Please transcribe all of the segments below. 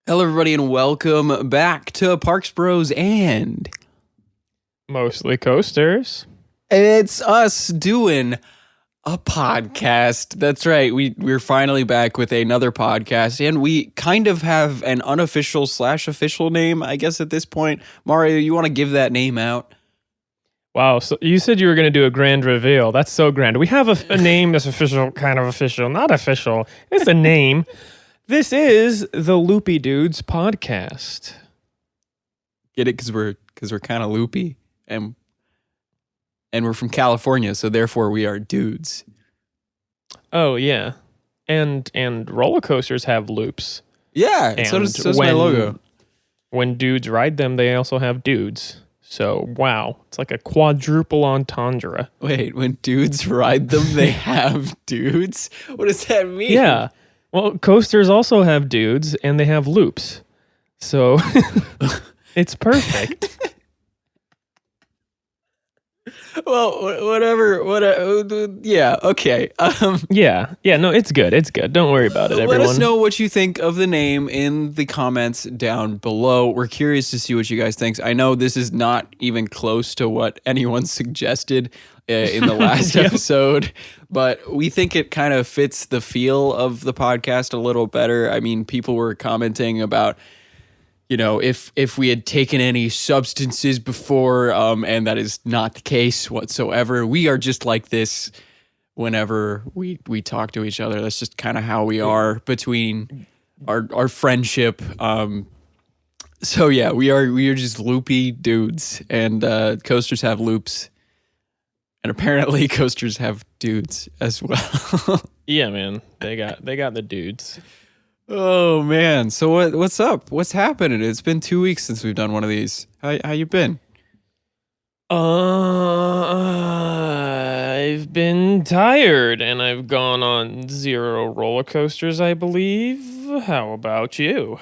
Hello, everybody, and welcome back to Parks Bros. And Mostly coasters. it's us doing a podcast. That's right. We're finally back with another podcast, and we kind of have an unofficial / official name, I guess, at this point. Mario, you want to give that name out? Wow, so you said you were going to do a grand reveal. That's so grand. We have a name that's official, kind of official, not official. It's a name. This is the Loopy Dudes podcast. Get it? Because we're kind of loopy, and we're from California, so therefore we are dudes. Oh yeah, and roller coasters have loops. Yeah, and so does my logo. When dudes ride them, they also have dudes. So wow, it's like a quadruple entendre. Wait, when dudes ride them, they have dudes? What does that mean? Yeah. Well, coasters also have dudes, and they have loops. So it's perfect. Well, whatever. Yeah, okay. Yeah, no, it's good. It's good. Don't worry about it, everyone. Let us know what you think of the name in the comments down below. We're curious to see what you guys think. I know this is not even close to what anyone suggested in the last episode, but we think it kind of fits the feel of the podcast a little better. I mean, people were commenting about, you know, if we had taken any substances before, and that is not the case whatsoever. We are just like this whenever we talk to each other. That's just kind of how we are between our friendship. So yeah, we are just loopy dudes, and coasters have loops. And apparently coasters have dudes as well. Yeah, man. They got the dudes. Oh man. So what's up? What's happening? It's been 2 weeks since we've done one of these. How you been? I've been tired and I've gone on 0 roller coasters, I believe. How about you?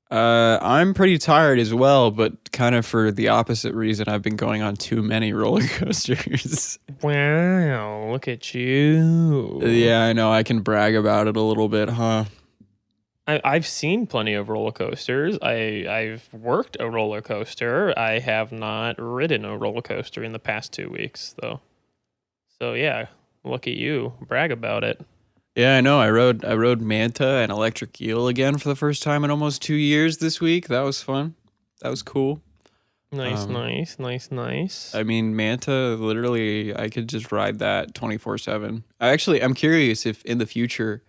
I'm pretty tired as well, but kind of for the opposite reason. I've been going on too many roller coasters. Wow, look at you. Yeah, I know. I can brag about it a little bit, huh? I've seen plenty of roller coasters. I've worked a roller coaster. I have not ridden a roller coaster in the past 2 weeks, though. So yeah, look at you. Brag about it. Yeah, I know. I rode Manta and Electric Eel again for the first time in almost 2 years this week. That was fun. That was cool. Nice. I mean, Manta, literally, I could just ride that 24/7. I'm curious if in the future,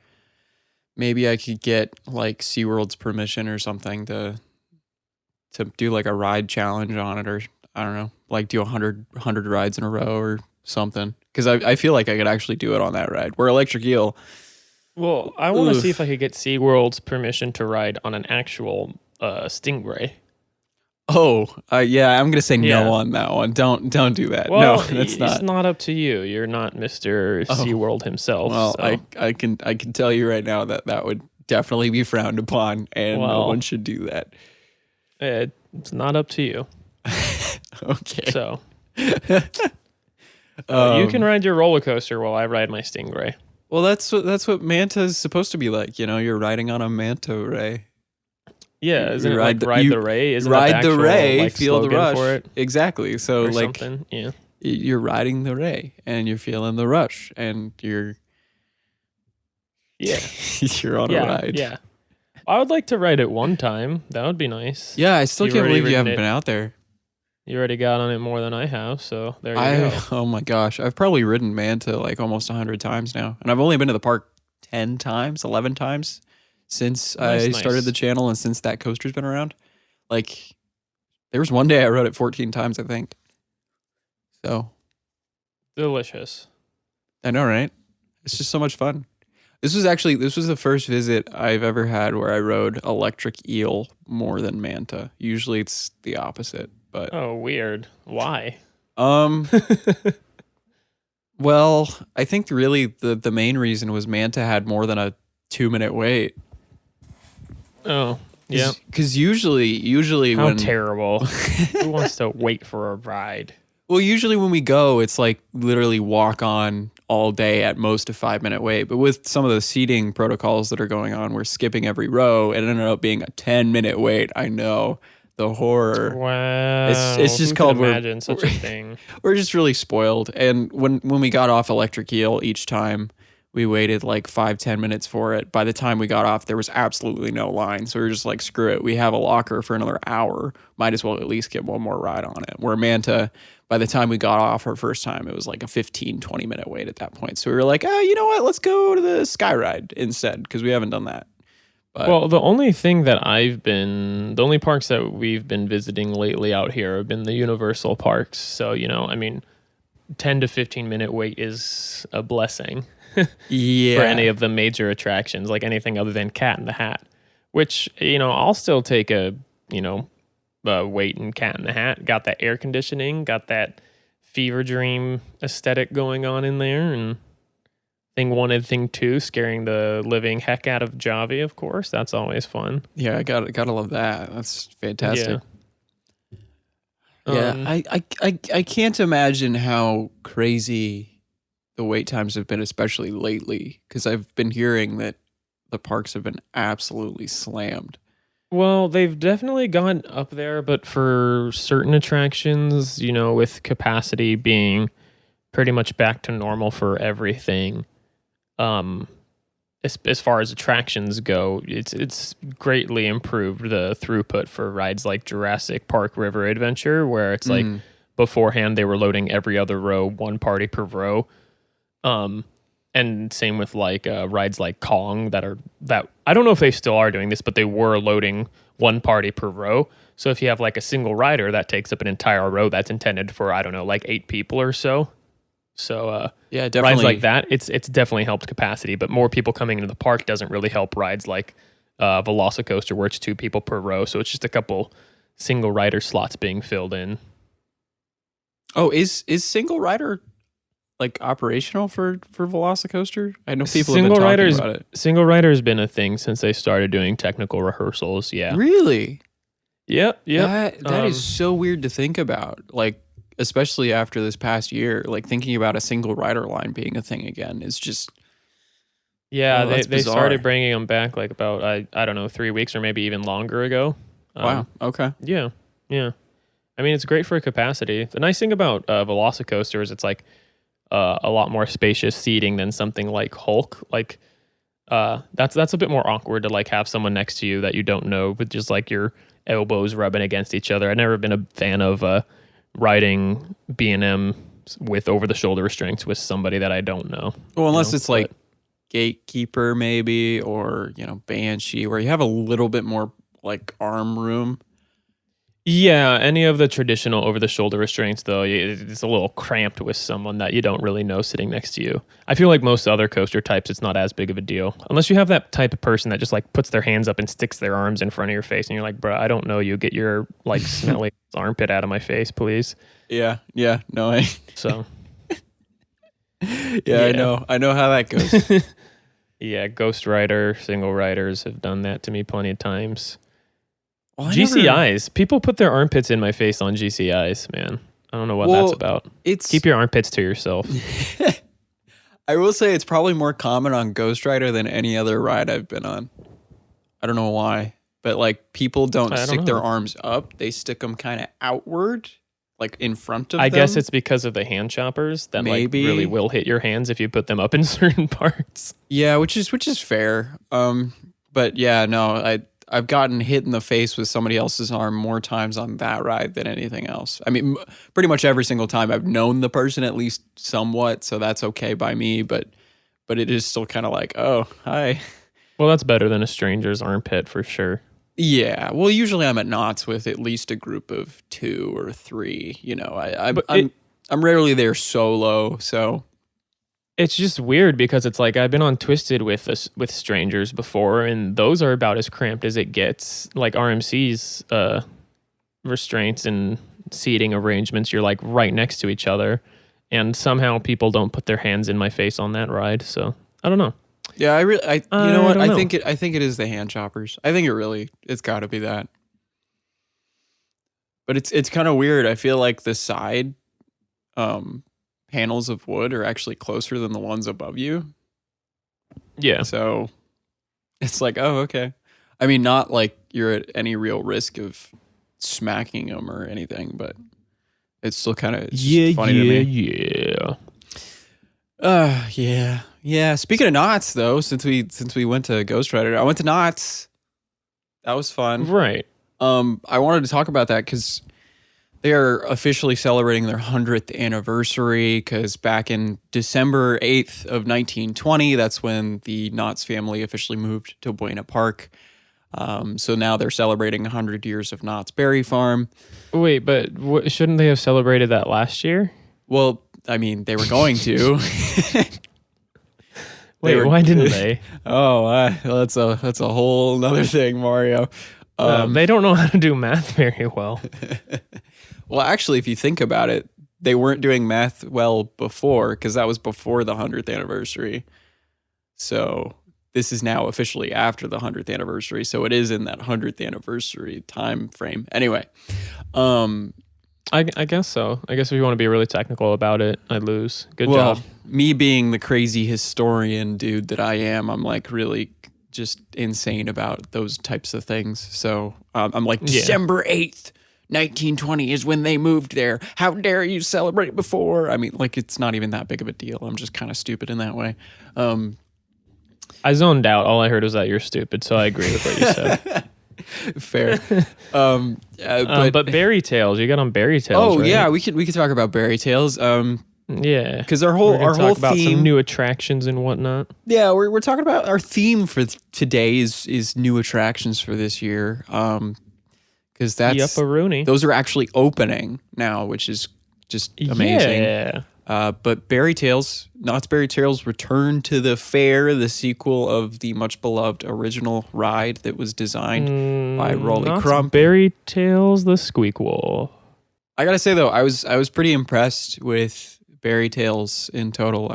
maybe I could get like SeaWorld's permission or something to do like a ride challenge on it, or I don't know, like do 100 rides in a row or something. Because I feel like I could actually do it on that ride. Where Electric Eel. Well, I want to see if I could get SeaWorld's permission to ride on an actual Stingray. Oh, yeah, I'm gonna say no on that one. Don't do that. Well, no, that's not. It's not up to you. You're not Mr. SeaWorld himself. Well, so. I can tell you right now that would definitely be frowned upon, and no one should do that. It's not up to you. Okay. So you can ride your roller coaster while I ride my Stingray. Well, that's what Manta is supposed to be like. You know, you're riding on a Manta ray. Yeah, isn't it like ride the ray? Isn't ride the the ray, like, feel the rush. For it? Exactly. So or like, something. Yeah, you're riding the ray, and you're feeling the rush, and you're you're on a ride. Yeah, I would like to ride it one time. That would be nice. Yeah, I still can't believe you haven't been out there. You already got on it more than I have, so there you go. Oh my gosh, I've probably ridden Manta like almost 100 times now, and I've only been to the park 10 times, 11 times since I started the channel, and since that coaster's been around. Like, there was one day I rode it 14 times, I think. So delicious. I know, right? It's just so much fun. This was the first visit I've ever had where I rode Electric Eel more than Manta. Usually it's the opposite. But oh, weird. Why? Well, I think really the main reason was Manta had more than a 2-minute wait. Oh, yeah. Because usually how when terrible. Who wants to wait for a ride? Well, usually when we go, it's like literally walk on all day at most a 5 minute wait. But with some of the seating protocols that are going on, we're skipping every row. It ended up being a 10 minute wait. I know the horror. It's Wow, just who could called imagine such a thing? we're just really spoiled. And when we got off Electric Eel each time, we waited like 5-10 minutes for it. By the time we got off, there was absolutely no line. So we were just like, screw it. We have a locker for another hour. Might as well at least get one more ride on it. Where Manta, by the time we got off her first time, it was like a 15-20 minute wait at that point. So we were like, oh, you know what? Let's go to the Sky Ride instead, because we haven't done that. But Well, the only parks that we've been visiting lately out here have been the Universal parks. So, I mean, 10 to 15 minute wait is a blessing yeah. for any of the major attractions, like anything other than Cat in the Hat, which, I'll still take a wait in Cat in the Hat. Got that air conditioning, got that fever dream aesthetic going on in there, and thing 1 and thing 2 scaring the living heck out of Javi, of course. That's always fun. Yeah, I gotta love that. That's fantastic. Yeah, I can't imagine how crazy the wait times have been, especially lately, because I've been hearing that the parks have been absolutely slammed. Well, they've definitely gone up there, but for certain attractions, with capacity being pretty much back to normal for everything, as far as attractions go, it's greatly improved the throughput for rides like Jurassic Park River Adventure, where it's like beforehand they were loading every other row, one party per row. And same with like rides like Kong that I don't know if they still are doing this, but they were loading one party per row. So if you have like a single rider, that takes up an entire row that's intended for, I don't know, like 8 people or so. So yeah, definitely. Rides like that, it's definitely helped capacity, but more people coming into the park doesn't really help rides like Velocicoaster, where it's 2 people per row. So it's just a couple single rider slots being filled in. Oh, is single rider like operational for Velocicoaster? I know people have been talking about it. Single rider has been a thing since they started doing technical rehearsals. Yeah. Really? Yep. That is so weird to think about. Like, especially after this past year, like thinking about a single rider line being a thing again is just. Yeah, they started bringing them back like about I don't know 3 weeks or maybe even longer ago. Wow. Okay. Yeah. I mean, it's great for capacity. The nice thing about Velocicoaster is it's like a lot more spacious seating than something like Hulk. Like that's a bit more awkward to like have someone next to you that you don't know with just like your elbows rubbing against each other. I've never been a fan of riding B&M with over the shoulder restraints with somebody that I don't know. Well, unless it's like Gatekeeper maybe, or Banshee, where you have a little bit more like arm room. Yeah, any of the traditional over-the-shoulder restraints, though, it's a little cramped with someone that you don't really know sitting next to you. I feel like most other coaster types, it's not as big of a deal. Unless you have that type of person that just, like, puts their hands up and sticks their arms in front of your face, and you're like, bro, I don't know you. Get your, like, smelly armpit out of my face, please. Yeah, no, So. yeah, I know how that goes. Yeah, Ghost Rider, single riders have done that to me plenty of times. Well, GCIs. People put their armpits in my face on GCIs, man. I don't know what that's about. Keep your armpits to yourself. I will say it's probably more common on Ghost Rider than any other ride I've been on. I don't know why, but like people don't stick their arms up. They stick them kind of outward, like in front of them. I guess it's because of the hand choppers that maybe like really will hit your hands if you put them up in certain parts. Yeah, which is fair. But yeah, no, I've gotten hit in the face with somebody else's arm more times on that ride than anything else. I mean, pretty much every single time I've known the person at least somewhat, so that's okay by me. But it is still kind of like, oh, hi. Well, that's better than a stranger's armpit for sure. Yeah. Well, usually I'm at knots with at least a group of 2 or 3. I'm rarely there solo, so. It's just weird because it's like I've been on Twisted with strangers before, and those are about as cramped as it gets. Like RMC's restraints and seating arrangements, you're like right next to each other, and somehow people don't put their hands in my face on that ride. So I don't know. Yeah, you know what? I think it is the hand choppers. I think it's got to be that. But it's kind of weird. I feel like the side panels of wood are actually closer than the ones above you. Yeah. So it's like, oh, okay. I mean, not like you're at any real risk of smacking them or anything, but it's still kind of funny to me. Yeah. Speaking of knots, though, since we went to Ghost Rider, I went to Knott's. That was fun. Right. I wanted to talk about that because they are officially celebrating their 100th anniversary. Because back in December 8th of 1920, that's when the Knott's family officially moved to Buena Park. So now they're celebrating 100 years of Knott's Berry Farm. Wait, but shouldn't they have celebrated that last year? Well, I mean, they were going to. Wait, why didn't they? Oh, that's a whole nother thing, Mario. They don't know how to do math very well. Well, actually, if you think about it, they weren't doing math well before because that was before the 100th anniversary. So this is now officially after the 100th anniversary. So it is in that 100th anniversary time frame. Anyway, I guess so. I guess if you want to be really technical about it, I lose. Good job. Me being the crazy historian dude that I am, I'm like really just insane about those types of things. So I'm like, December 8th, 1920 is when they moved there. How dare you celebrate before? I mean, like, it's not even that big of a deal. I'm just kind of stupid in that way. I zoned out. All I heard was that you're stupid, so I agree with what you said. Fair. But Berry Tales, you got on Berry Tales. Oh, right? yeah, we could talk about Berry Tales. Yeah, because our whole talk about theme, some new attractions and whatnot. Yeah, we're talking about our theme for today is new attractions for this year. Because those are actually opening now, which is just amazing. Yeah. But Berry Tales, Knott's Berry Tales, returned to the fair, the sequel of the much beloved original ride that was designed by Rolly Crump. Berry Tales, the Squeakquel. I gotta say though, I was pretty impressed with Berry Tales in total.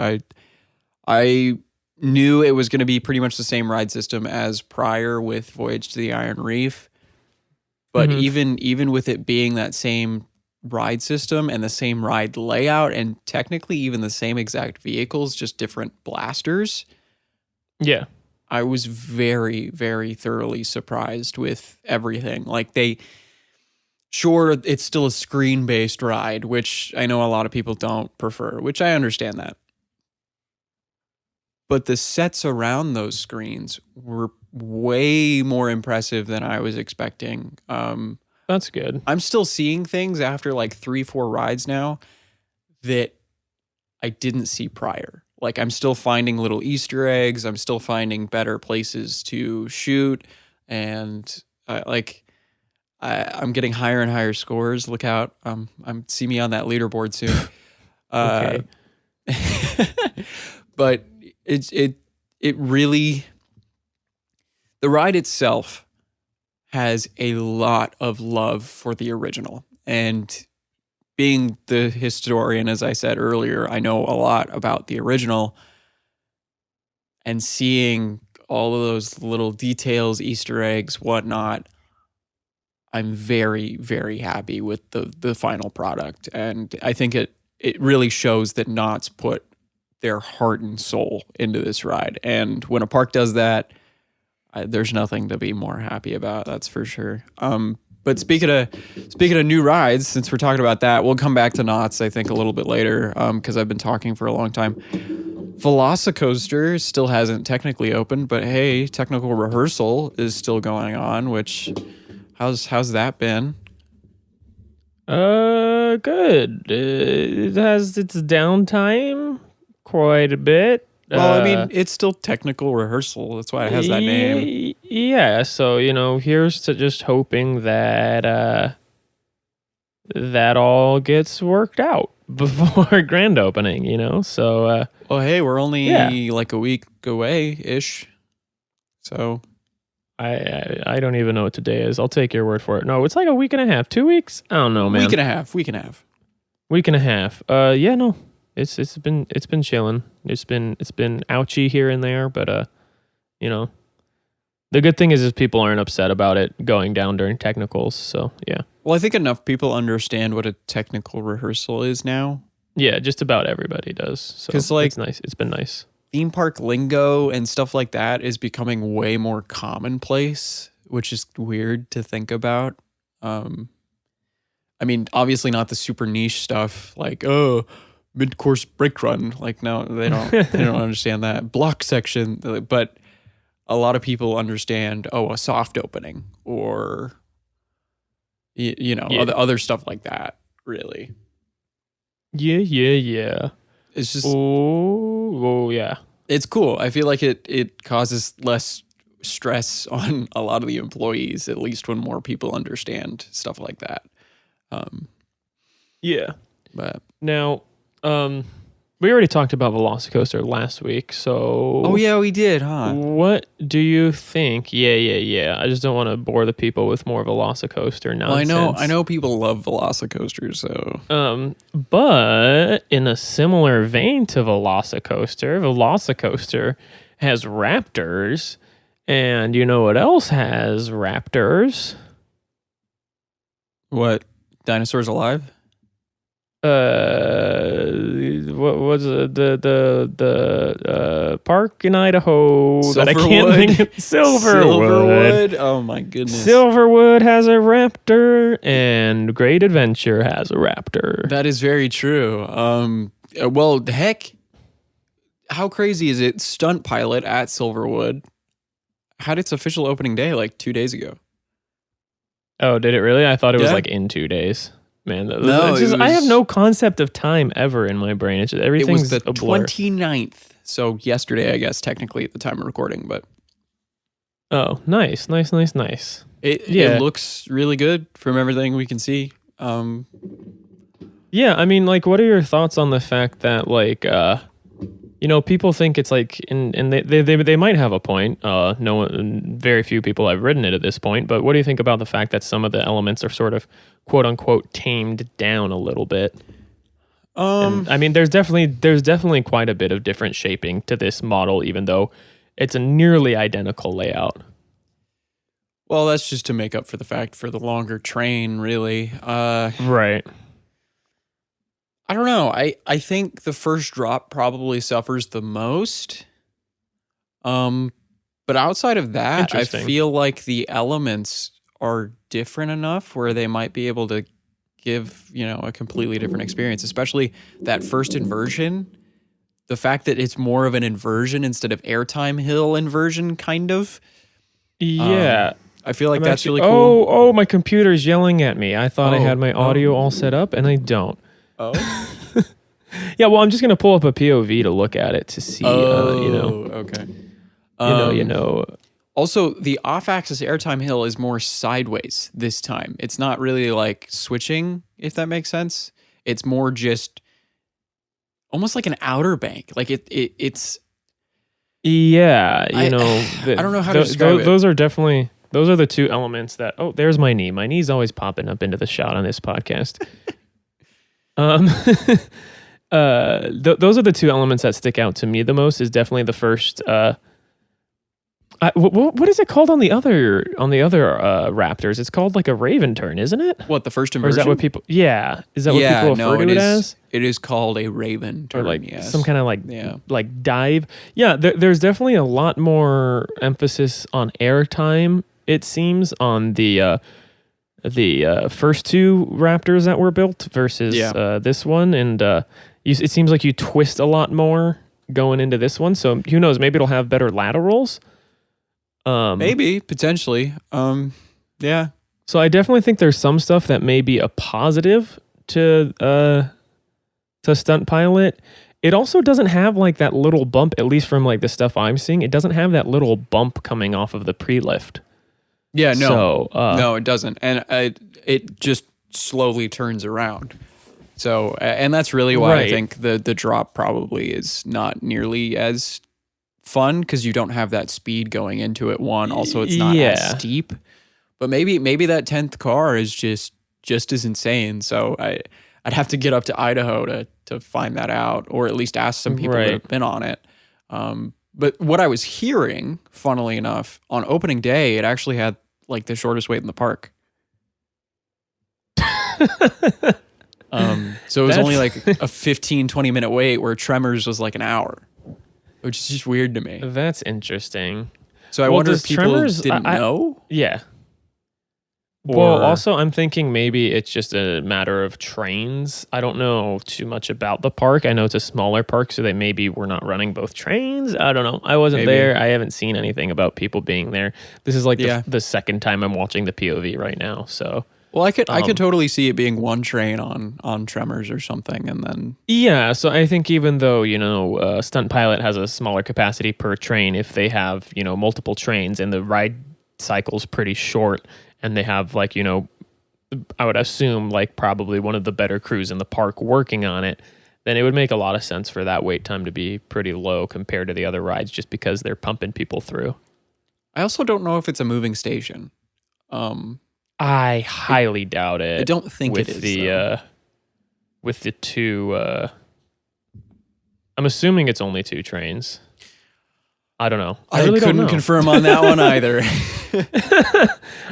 I knew it was going to be pretty much the same ride system as prior with Voyage to the Iron Reef, but even with it being that same ride system and the same ride layout and technically even the same exact vehicles, just different blasters. Yeah. I was very, very thoroughly surprised with everything. Like sure, it's still a screen-based ride, which I know a lot of people don't prefer, which I understand that. But the sets around those screens were way more impressive than I was expecting. That's good. I'm still seeing things after like 3-4 rides now that I didn't see prior. Like I'm still finding little Easter eggs. I'm still finding better places to shoot. And I'm getting higher and higher scores. Look out. See me on that leaderboard soon. Okay. But it really, the ride itself has a lot of love for the original. And being the historian, as I said earlier, I know a lot about the original, and seeing all of those little details, Easter eggs, whatnot, I'm very, very happy with the final product. And I think it really shows that Knott's put their heart and soul into this ride. And when a park does that, there's nothing to be more happy about. That's for sure. But speaking of new rides, since we're talking about that, we'll come back to Knott's, I think, a little bit later, because I've been talking for a long time. Velocicoaster still hasn't technically opened, but hey, technical rehearsal is still going on, which... How's that been? Good. It has its downtime quite a bit. Well, I mean, it's still technical rehearsal. That's why it has that name. Yeah, so, here's to just hoping that that all gets worked out before grand opening, so... well, hey, we're only like a week away-ish, so... I don't even know what today is. I'll take your word for it. No, it's like a week and a half. 2 weeks? I don't know, man. Week and a half. Week and a half. Yeah, no. It's been chilling. It's been ouchy here and there, but the good thing is people aren't upset about it going down during technicals, so yeah. Well, I think enough people understand what a technical rehearsal is now Yeah, just about everybody does. So 'Cause, like, it's nice. It's been nice. theme park lingo and stuff like that is becoming way more commonplace, which is weird to think about. I mean, obviously not the super niche stuff like, oh, mid-course brake run. Like, no, they don't understand that. Block section, but a lot of people understand, oh, a soft opening or Yeah. other stuff like that, really. Yeah. It's just Yeah. it's cool. I feel like it causes less stress on a lot of the employees, at least when more people understand stuff like that. Yeah. But Now, we already talked about Velocicoaster last week, so oh yeah, we did, huh? what do you think? Yeah. I just don't want to bore the people with more Velocicoaster nonsense. Well, I know people love Velocicoasters, so But in a similar vein to Velocicoaster has raptors, and you know what else has raptors? what? Dinosaurs Alive? What was the park in Idaho that I can't Silverwood? think of? Silverwood. Oh my goodness. Silverwood has a raptor, and Great Adventure has a raptor. That is very true. Well, heck, how crazy is it? Stunt Pilot at Silverwood had its official opening day like 2 days ago. Oh, did it really? I thought it was Yeah. like in 2 days. Man, No, I have no concept of time ever in my brain. It's just, It everything's was the a blur. 29th. So yesterday, I guess, technically at the time of recording, but Oh, nice. it looks really good from everything we can see. Yeah, I mean, like, what are your thoughts on the fact that, like, people think it's like, and they might have a point. No one, very few people have ridden it at this point. But what do you think about the fact that some of the elements are sort of quote unquote tamed down a little bit? And, I mean, there's definitely quite a bit of different shaping to this model, even though it's a nearly identical layout. Well, that's just to make up for the fact for the longer train, really. Right. I don't know. I think the first drop probably suffers the most. But outside of that, I Interesting. feel like the elements are different enough where they might be able to give, a completely different experience, especially that first inversion. The fact that it's more of an inversion instead of airtime hill inversion, kind of. Yeah. I feel like I'm that's actually- really cool. Oh, my computer's yelling at me. I thought I had my Oh. audio all set up, and I don't. Oh. Yeah, well, I'm just gonna pull up a POV to look at it to see. Okay. You know. Also, the off-axis airtime hill is more sideways this time. It's not really like switching, if that makes sense. It's more just almost like an outer bank. Like it's. Yeah, I don't know how to describe it. Those are the two elements that. Oh, there's my knee. My knee's always popping up into the shot on this podcast. Those are the two elements that stick out to me the most. Is definitely the first. What is it called on the other Raptors? It's called like a Raven turn, isn't it? What, the first Or inversion? is that what people? Yeah, is that what people refer to it as? It is called a Raven turn, Or like yes. some kind of like Yeah. like dive. Yeah, there's definitely a lot more emphasis on airtime. It seems on the first two Raptors that were built versus this one, and it seems like you twist a lot more going into this one. So who knows? Maybe it'll have better laterals. Maybe, potentially. Yeah. So I definitely think there's some stuff that may be a positive to Stunt Pilot. It also doesn't have like that little bump, at least from like the stuff I'm seeing. It doesn't have that little bump coming off of the pre-lift. Yeah, no. So, no, it doesn't. And it just slowly turns around. So, and that's really why I think the drop probably is not nearly as fun, because you don't have that speed going into it. One, also it's not as steep. But maybe that 10th car is just as insane. So I'd have to get up to Idaho to find that out, or at least ask some people that have been on it. But what I was hearing, funnily enough, on opening day, it actually had like the shortest wait in the park. So it was only like a 15, 20-minute wait where Tremors was like an hour, which is just weird to me. That's interesting. So I wonder if people didn't know? Yeah. Well, also, I'm thinking maybe it's just a matter of trains. I don't know too much about the park. I know it's a smaller park, so they maybe were not running both trains. I don't know. I wasn't there. I haven't seen anything about people being there. This is like the second time I'm watching the POV right now. So, well, I could totally see it being one train on Tremors or something, and then yeah. So I think even though Stunt Pilot has a smaller capacity per train, if they have multiple trains and the ride cycle's pretty short. And they have I would assume like probably one of the better crews in the park working on it, then it would make a lot of sense for that wait time to be pretty low compared to the other rides just because they're pumping people through. I also don't know if it's a moving station. I highly doubt it. I don't think it is. With the two, I'm assuming it's only two trains. I don't know. I really couldn't confirm on that one either.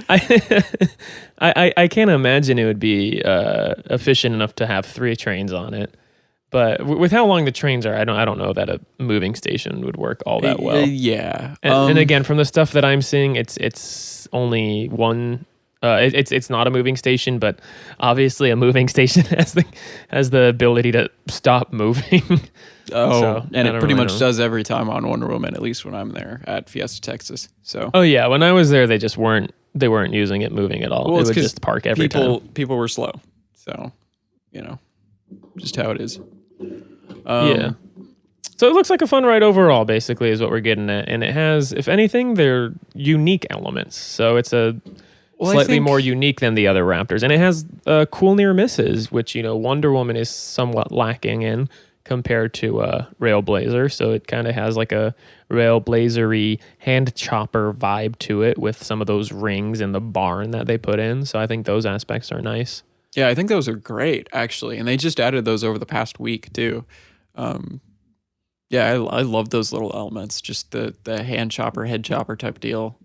I can't imagine it would be efficient enough to have three trains on it. But with how long the trains are, I don't know that a moving station would work all that well. Yeah. And again, from the stuff that I'm seeing, it's only one. It's not a moving station, but obviously a moving station has the ability to stop moving. And it pretty much does every time on Wonder Woman, at least when I'm there at Fiesta, Texas. So. Oh yeah, when I was there, they weren't using it moving at all. Well, it would just park every time. People were slow, so just how it is. Yeah. So it looks like a fun ride overall, basically, is what we're getting at, and it has, if anything, they're unique elements. So it's slightly more unique than the other Raptors, and it has cool near misses, which Wonder Woman is somewhat lacking in compared to Railblazer. So it kind of has like a Railblazer-y hand chopper vibe to it with some of those rings in the barn that they put in. So I think those aspects are nice. Yeah, I think those are great, actually. And they just added those over the past week, too. Yeah, I love those little elements, just the hand chopper, head chopper type deal.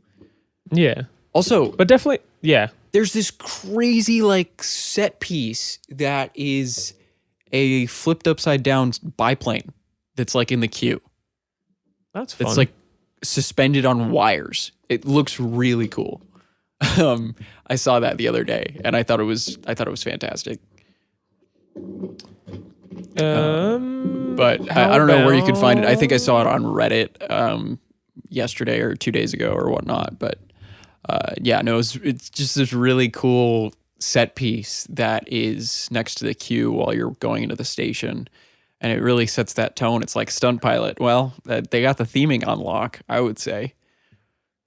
Yeah. Also, but definitely, yeah. There's this crazy like set piece that is a flipped upside down biplane that's like in the queue. That's fun. It's like suspended on wires. It looks really cool. I saw that the other day and I thought it was fantastic. But I don't know where you could find it. I think I saw it on Reddit yesterday or 2 days ago or whatnot. But it's just this really cool set piece that is next to the queue while you're going into the station. And it really sets that tone. It's like Stunt Pilot. Well, they got the theming on lock, I would say.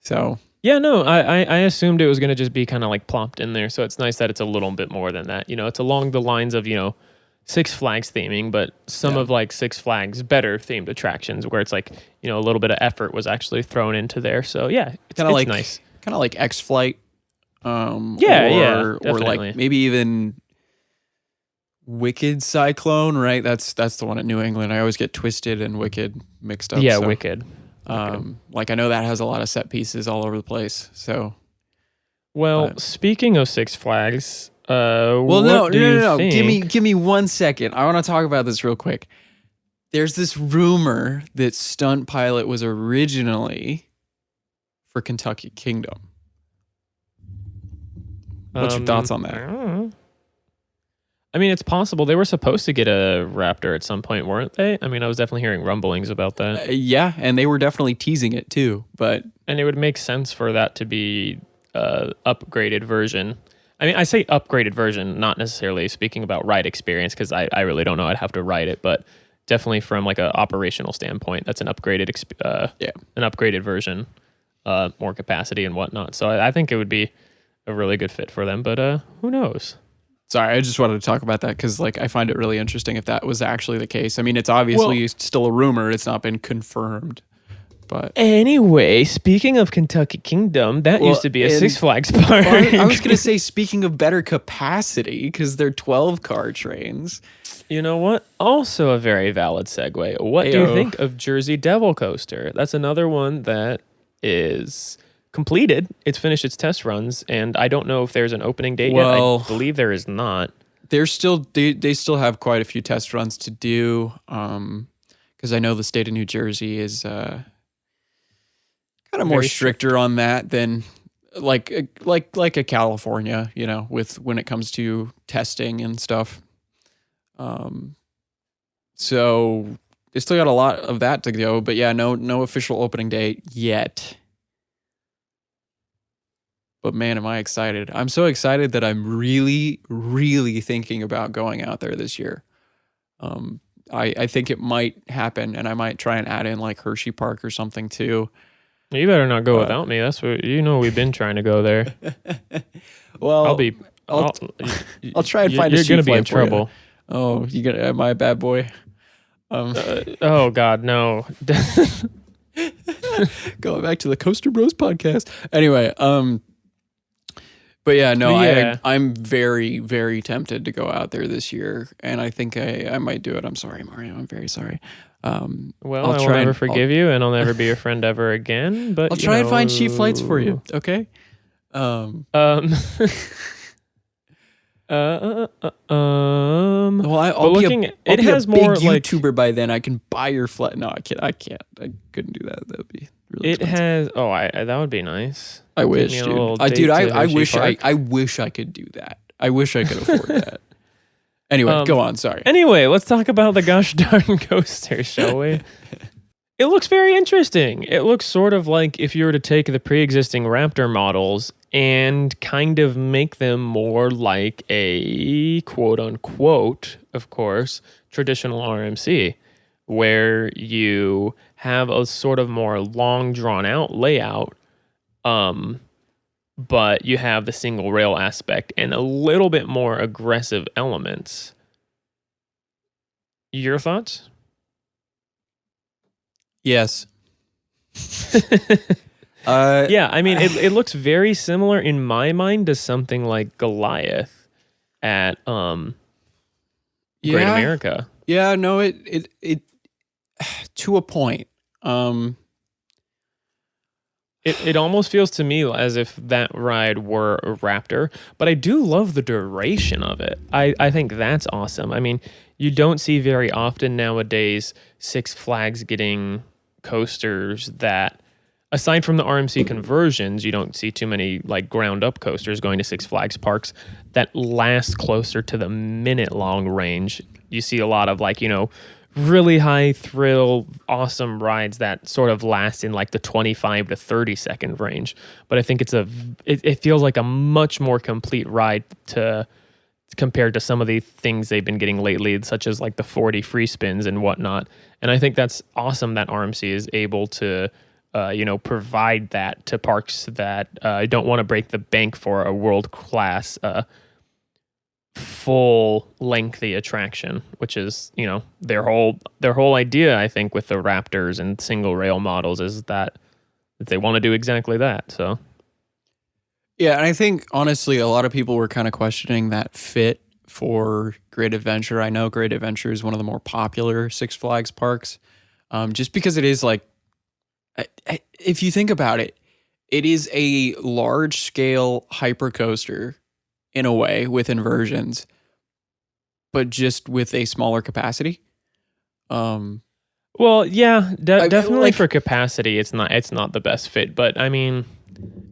So... Yeah, no, I assumed it was going to just be kind of like plopped in there. So it's nice that it's a little bit more than that. It's along the lines of, Six Flags theming, but some of like Six Flags better themed attractions where it's like, a little bit of effort was actually thrown into there. So yeah, it's nice. Kind of like X-Flight. Or like maybe even Wicked Cyclone, right? That's the one at New England. I always get Twisted and Wicked mixed up. Yeah, Wicked. Like I know that has a lot of set pieces all over the place. So, speaking of Six Flags, no. Give me 1 second. I want to talk about this real quick. There's this rumor that Stunt Pilot was originally for Kentucky Kingdom. What's your thoughts on that? I mean, it's possible. They were supposed to get a Raptor at some point, weren't they? I mean, I was definitely hearing rumblings about that. Yeah, and they were definitely teasing it too. And it would make sense for that to be an upgraded version. I mean, I say upgraded version, not necessarily speaking about ride experience, because I really don't know. I'd have to ride it, but definitely from like an operational standpoint, that's an upgraded an upgraded version, more capacity and whatnot. So I think it would be a really good fit for them, but who knows? Sorry, I just wanted to talk about that because I find it really interesting if that was actually the case. I mean, it's obviously still a rumor. It's not been confirmed. But anyway, speaking of Kentucky Kingdom, that used to be a Six Flags park. I was going to say, speaking of better capacity, because they're 12-car trains. You know what? Also a very valid segue. What do you think of Jersey Devil Coaster? That's another one that is... completed. It's finished its test runs, and I don't know if there's an opening date yet. I believe there is not. they still have quite a few test runs to do. Because I know the state of New Jersey is kind of more Very stricter on that than like a California, with when it comes to testing and stuff. So they still got a lot of that to go, but yeah, no official opening date yet. But man, am I excited. I'm so excited that I'm really, really thinking about going out there this year. I think it might happen, and I might try and add in like Hershey Park or something too. You better not go without me. That's what we've been trying to go there. Well, I'll try and find a sheep. You're gonna be in trouble. Oh, am I a bad boy? Oh God, no. Going back to the Coaster Bros podcast. Anyway, but yeah, no, Yeah. I'm very, very tempted to go out there this year, and I think I might do it. I'm sorry, Mario. I'm very sorry. Well, I will never forgive you, and I'll never be your friend ever again. But I'll try and find cheap flights for you. Okay. Well, it has more like YouTuber by then. I can buy your flight. No, I can't. I couldn't do that. That would be really expensive. That would be nice. I wish, dude. I wish I could do that. I wish I could afford that. Anyway, go on. Sorry. Anyway, let's talk about the gosh darn coaster, shall we? It looks very interesting. It looks sort of like if you were to take the pre-existing Raptor models and kind of make them more like a quote-unquote, of course, traditional RMC, where you have a sort of more long, drawn-out layout, but you have the single rail aspect and a little bit more aggressive elements. Your thoughts? Yes. Yeah, I mean, it looks very similar in my mind to something like Goliath at Great America. Yeah, no, it to a point. It almost feels to me as if that ride were a Raptor, but I do love the duration of it. I think that's awesome. I mean, you don't see very often nowadays Six Flags getting coasters that, aside from the RMC conversions, you don't see too many like ground up coasters going to Six Flags parks that last closer to the minute long range. You see a lot of really high thrill, awesome rides that sort of last in like the 25 to 30 second range. But I think it feels like a much more complete ride compared to some of the things they've been getting lately, such as like the 40 free spins and whatnot. And I think that's awesome that RMC is able to, provide that to parks that don't want to break the bank for a world-class full lengthy attraction, which is their whole idea. I think with the Raptors and single rail models is that they want to do exactly that. So yeah, and I think honestly a lot of people were kind of questioning that fit for Great Adventure. I know Great Adventure is one of the more popular Six Flags parks, just because it is like, if you think about it, it is a large scale hyper coaster in a way with inversions, but just with a smaller capacity. Well, yeah, definitely for capacity, it's not the best fit. But I mean,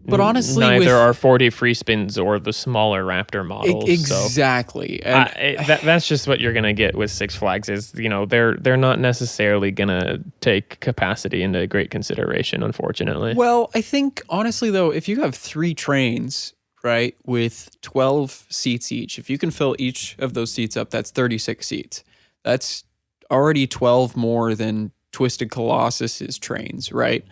but honestly, neither are 40 free spins or the smaller Raptor models. Exactly, so, that's just what you're gonna get with Six Flags. Is they're not necessarily gonna take capacity into great consideration, unfortunately. Well, I think honestly though, if you have 3 trains, right, with 12 seats each, if you can fill each of those seats up, that's 36 seats. That's already 12 more than Twisted Colossus's trains, right?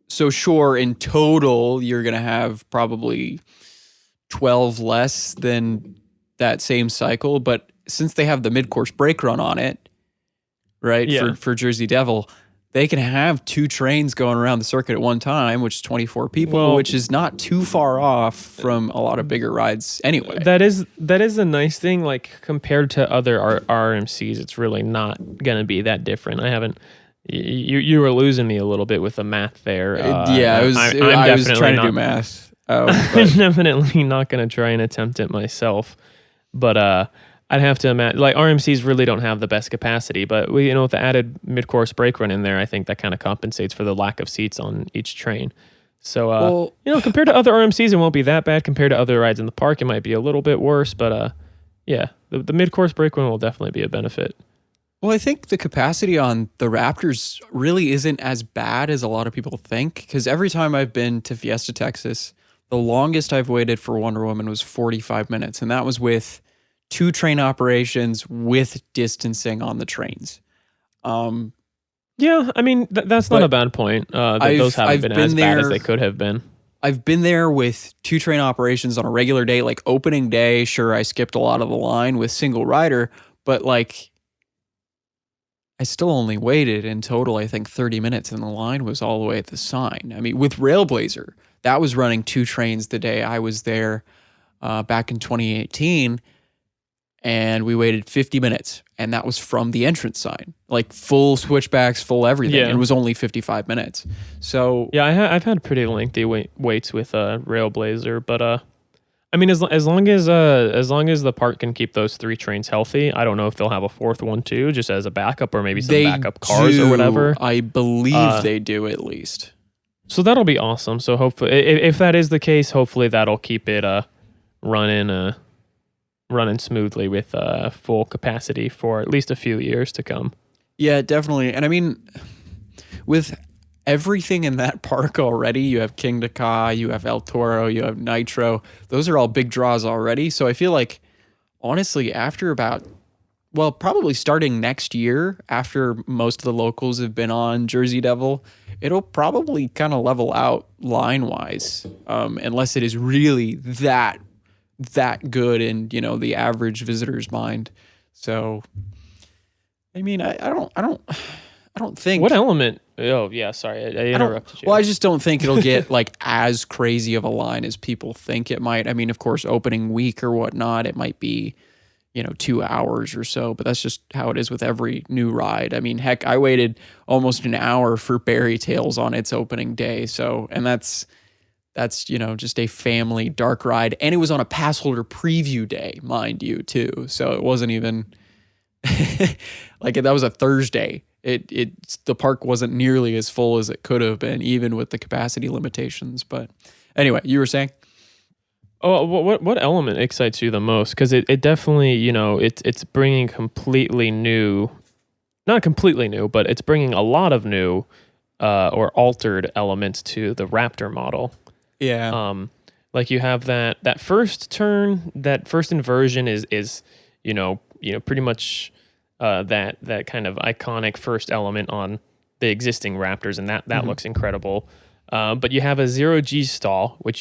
So sure, in total, you're going to have probably 12 less than that same cycle. But since they have the mid-course brake run on it, right, for Jersey Devil, they can have 2 trains going around the circuit at one time, which is 24 people, which is not too far off from a lot of bigger rides anyway. That is a nice thing. Like compared to other RMCs, it's really not going to be that different. I haven't. You were losing me a little bit with the math there. I was trying to do math. I'm definitely not going to try and attempt it myself. But I'd have to imagine, like, RMCs really don't have the best capacity, but with the added mid-course brake run in there, I think that kind of compensates for the lack of seats on each train. So, compared to other RMCs, it won't be that bad. Compared to other rides in the park, it might be a little bit worse, but yeah, the mid-course brake run will definitely be a benefit. Well, I think the capacity on the Raptors really isn't as bad as a lot of people think, because every time I've been to Fiesta, Texas, the longest I've waited for Wonder Woman was 45 minutes, and that was with 2 train operations with distancing on the trains. Yeah, I mean, that's not a bad point. Those haven't been as bad as they could have been. I've been there with 2 train operations on a regular day, like opening day. Sure, I skipped a lot of the line with single rider, but like I still only waited in total, I think 30 minutes, and the line was all the way at the sign. I mean, with Railblazer, that was running 2 trains the day I was there back in 2018, and we waited 50 minutes, and that was from the entrance sign, like full switchbacks, full everything. Yeah. It was only 55 minutes. So yeah, I've had pretty lengthy waits with Railblazer, but I mean, as long as the park can keep those 3 trains healthy, I don't know if they'll have a 4th one too, just as a backup, or maybe some backup cars or whatever. I believe they do, at least. So that'll be awesome. So hopefully, if that is the case, hopefully that'll keep it running smoothly with full capacity for at least a few years to come. Yeah, definitely. And I mean, with everything in that park already, you have King Ka, you have El Toro, you have Nitro. Those are all big draws already. So I feel like, honestly, after probably starting next year, after most of the locals have been on Jersey Devil, it'll probably kind of level out line-wise, unless it is really that good in, the average visitor's mind. So, I mean, I don't think. What element? Oh yeah, sorry, I interrupted you. Well, I just don't think it'll get like as crazy of a line as people think it might. I mean, of course, opening week or whatnot, it might be, 2 hours or so, but that's just how it is with every new ride. I mean, heck, I waited almost an hour for Berry Tales on its opening day. So, and that's just a family dark ride, and it was on a pass holder preview day, mind you, too. So it wasn't even like that was a Thursday. The park wasn't nearly as full as it could have been, even with the capacity limitations. But anyway, you were saying? Oh, what element excites you the most? Because it definitely, it's bringing completely new, not completely new, but it's bringing a lot of new or altered elements to the Raptor model. Yeah. Like you have that first turn, that first inversion is pretty much that kind of iconic first element on the existing Raptors, and that looks incredible. But you have a 0G stall, which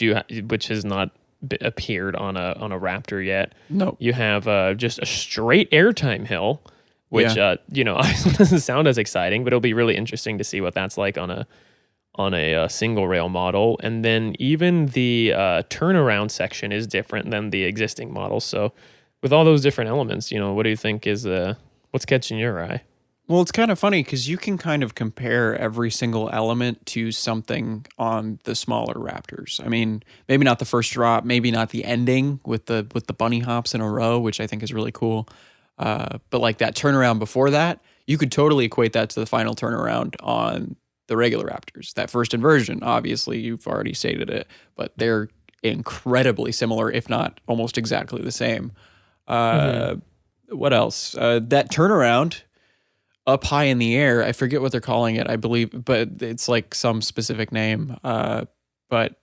has not appeared on a Raptor yet. No. You have just a straight airtime hill, which doesn't sound as exciting, but it'll be really interesting to see what that's like on a single rail model. And then even the turnaround section is different than the existing model. So with all those different elements, what do you think is what's catching your eye? Well, it's kind of funny because you can kind of compare every single element to something on the smaller Raptors. I mean, maybe not the first drop, maybe not the ending with the bunny hops in a row, which I think is really cool. But like that turnaround before that, you could totally equate that to the final turnaround on the regular Raptors. That first inversion, obviously, you've already stated it, but they're incredibly similar, if not almost exactly the same. What else? That turnaround up high in the air, I forget what they're calling it, I believe, but it's like some specific name. But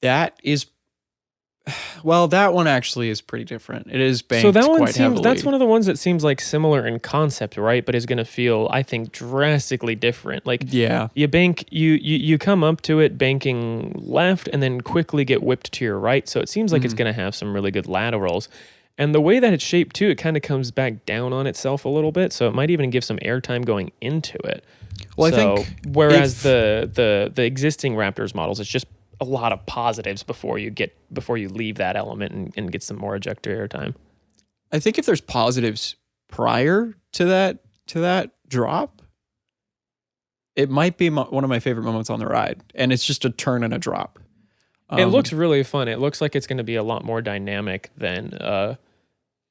that is, well, that one actually is pretty different. It is banked so that one quite heavily. That's one of the ones that seems like similar in concept, right? But is going to feel, I think, drastically different. Like, yeah, you bank, you come up to it banking left, and then quickly get whipped to your right. So it seems like it's going to have some really good laterals. And the way that it's shaped too, it kind of comes back down on itself a little bit, so it might even give some airtime going into it. Well, I think whereas the existing Raptors models, it's just a lot of positives before you leave that element and get some more ejector airtime. I think if there's positives prior to that drop, it might be one of my favorite moments on the ride, and it's just a turn and a drop. It looks really fun. It looks like it's going to be a lot more dynamic than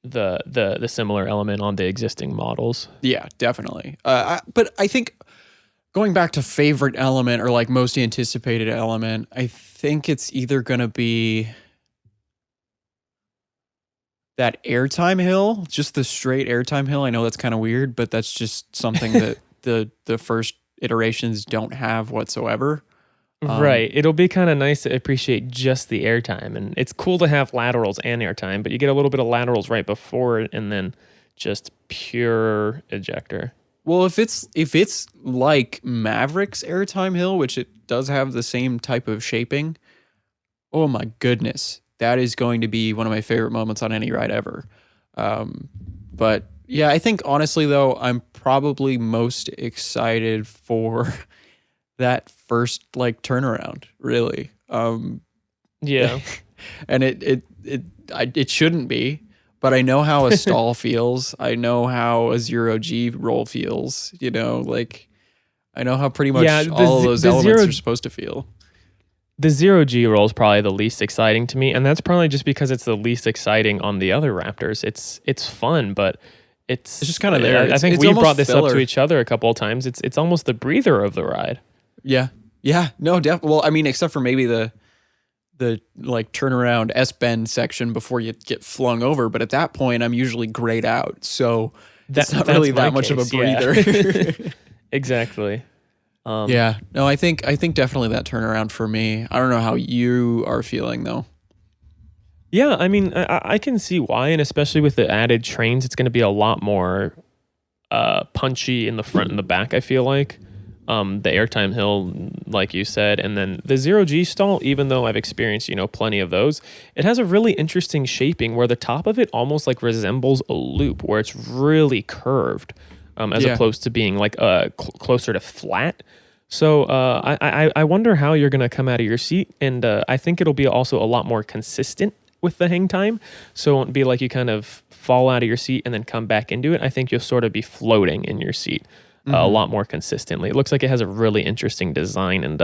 the similar element on the existing models. Yeah, definitely. But I think going back to favorite element or like most anticipated element, I think it's either going to be that airtime hill, just the straight airtime hill. I know that's kind of weird, but that's just something that the first iterations don't have whatsoever. Right. It'll be kind of nice to appreciate just the airtime. And it's cool to have laterals and airtime, but you get a little bit of laterals right before it and then just pure ejector. Well, if it's like Maverick's airtime hill, which it does have the same type of shaping, oh my goodness, that is going to be one of my favorite moments on any ride ever. But yeah, I think honestly though, I'm probably most excited for that first like turnaround, really. Yeah. And it shouldn't be, but I know how a stall feels. I know how a 0G roll feels, like I know how pretty much all of those elements are supposed to feel. The 0G roll is probably the least exciting to me, and that's probably just because it's the least exciting on the other Raptors. It's fun, but it's just kind of there. I think we brought this up to each other a couple of times. It's almost the breather of the ride. Yeah. No, definitely. Well, I mean, except for maybe the like turnaround S-bend section before you get flung over, but at that point, I'm usually grayed out, so that's not really that much of a breather. Yeah. Exactly. Yeah. No, I think definitely that turnaround for me. I don't know how you are feeling though. Yeah, I mean, I can see why, and especially with the added trains, it's going to be a lot more punchy in the front and the back, I feel like. The airtime hill, like you said, and then the 0G stall, even though I've experienced, plenty of those, it has a really interesting shaping where the top of it almost like resembles a loop where it's really curved as opposed to being like closer to flat. So I wonder how you're going to come out of your seat, and I think it'll be also a lot more consistent with the hang time. So it won't be like you kind of fall out of your seat and then come back into it. I think you'll sort of be floating in your seat. A lot more consistently. It looks like it has a really interesting design, and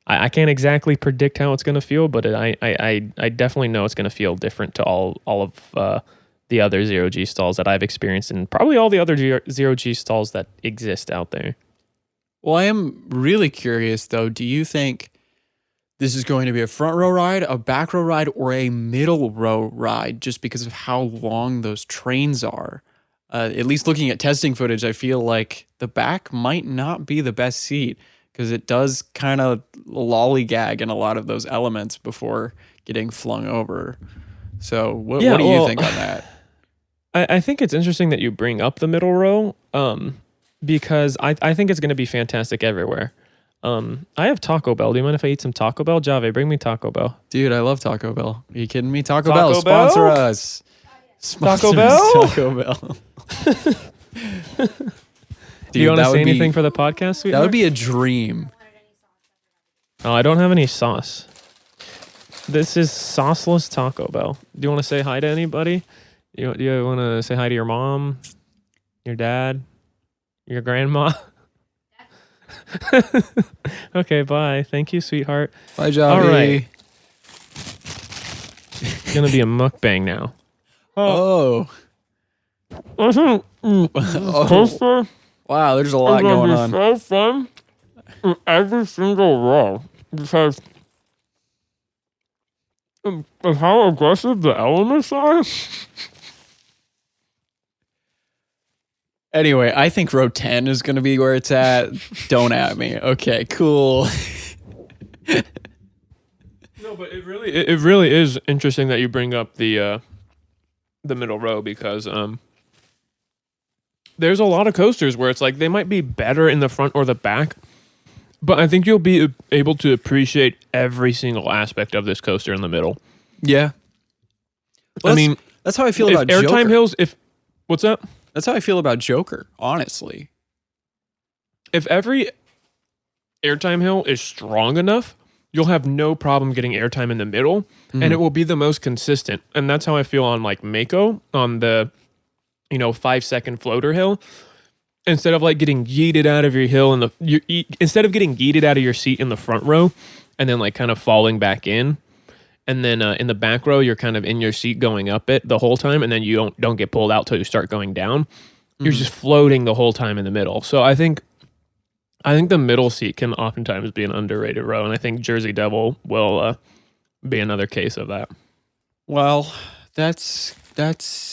I can't exactly predict how it's going to feel, but I definitely know it's going to feel different to all of the other 0G stalls that I've experienced, and probably all the other 0G stalls that exist out there. Well, I am really curious though. Do you think this is going to be a front row ride, a back row ride, or a middle row ride, just because of how long those trains are? At least looking at testing footage, I feel like the back might not be the best seat because it does kind of lollygag in a lot of those elements before getting flung over. So what do you think on that? I think it's interesting that you bring up the middle row because I think it's going to be fantastic everywhere. I have Taco Bell. Do you mind if I eat some Taco Bell? Jave, bring me Taco Bell. Dude, I love Taco Bell. Are you kidding me? Taco Bell, sponsor us. Taco Bell? Taco Bell. Dude, do you want to say anything for the podcast, sweetheart? That would be a dream. Oh, I don't have any sauce. This is sauceless Taco Bell. Do you want to say hi to anybody? Do you want to say hi to your mom, your dad, your grandma? Okay, bye. Thank you, sweetheart. Bye, Javi. All right. It's going to be a mukbang now. Oh. Oh. Wow, there's a lot going on. So fun in every single row because of how aggressive the elements are. Anyway, I think row 10 is going to be where it's at. Don't at me. Okay, cool. No, but it really is interesting that you bring up the middle row because there's a lot of coasters where it's like they might be better in the front or the back, but I think you'll be able to appreciate every single aspect of this coaster in the middle. Yeah. Well, that's how I feel about Joker. Airtime hills, what's that? That's how I feel about Joker, honestly. If every airtime hill is strong enough, you'll have no problem getting airtime in the middle, and it will be the most consistent. And that's how I feel on like Mako, on the 5-second floater hill. Instead of like getting yeeted out of your hill instead of getting yeeted out of your seat in the front row, and then like kind of falling back in. And then in the back row, you're kind of in your seat going up it the whole time, and then you don't get pulled out till you start going down. You're just floating the whole time in the middle. So I think the middle seat can oftentimes be an underrated row, and I think Jersey Devil will be another case of that. Well, that's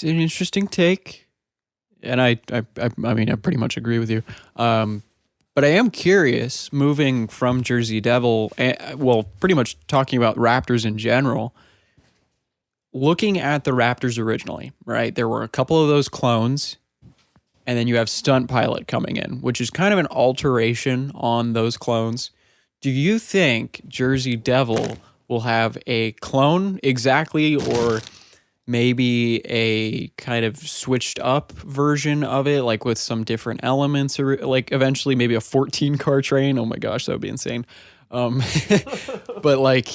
an interesting take, and I mean I pretty much agree with you. But I am curious, moving from Jersey Devil, well, pretty much talking about Raptors in general. Looking at the Raptors originally, right? There were a couple of those clones, and then you have Stunt Pilot coming in, which is kind of an alteration on those clones. Do you think Jersey Devil will have a clone exactly, or maybe a kind of switched up version of it, like with some different elements, or like eventually maybe a 14-car train? Oh my gosh, that would be insane. But like,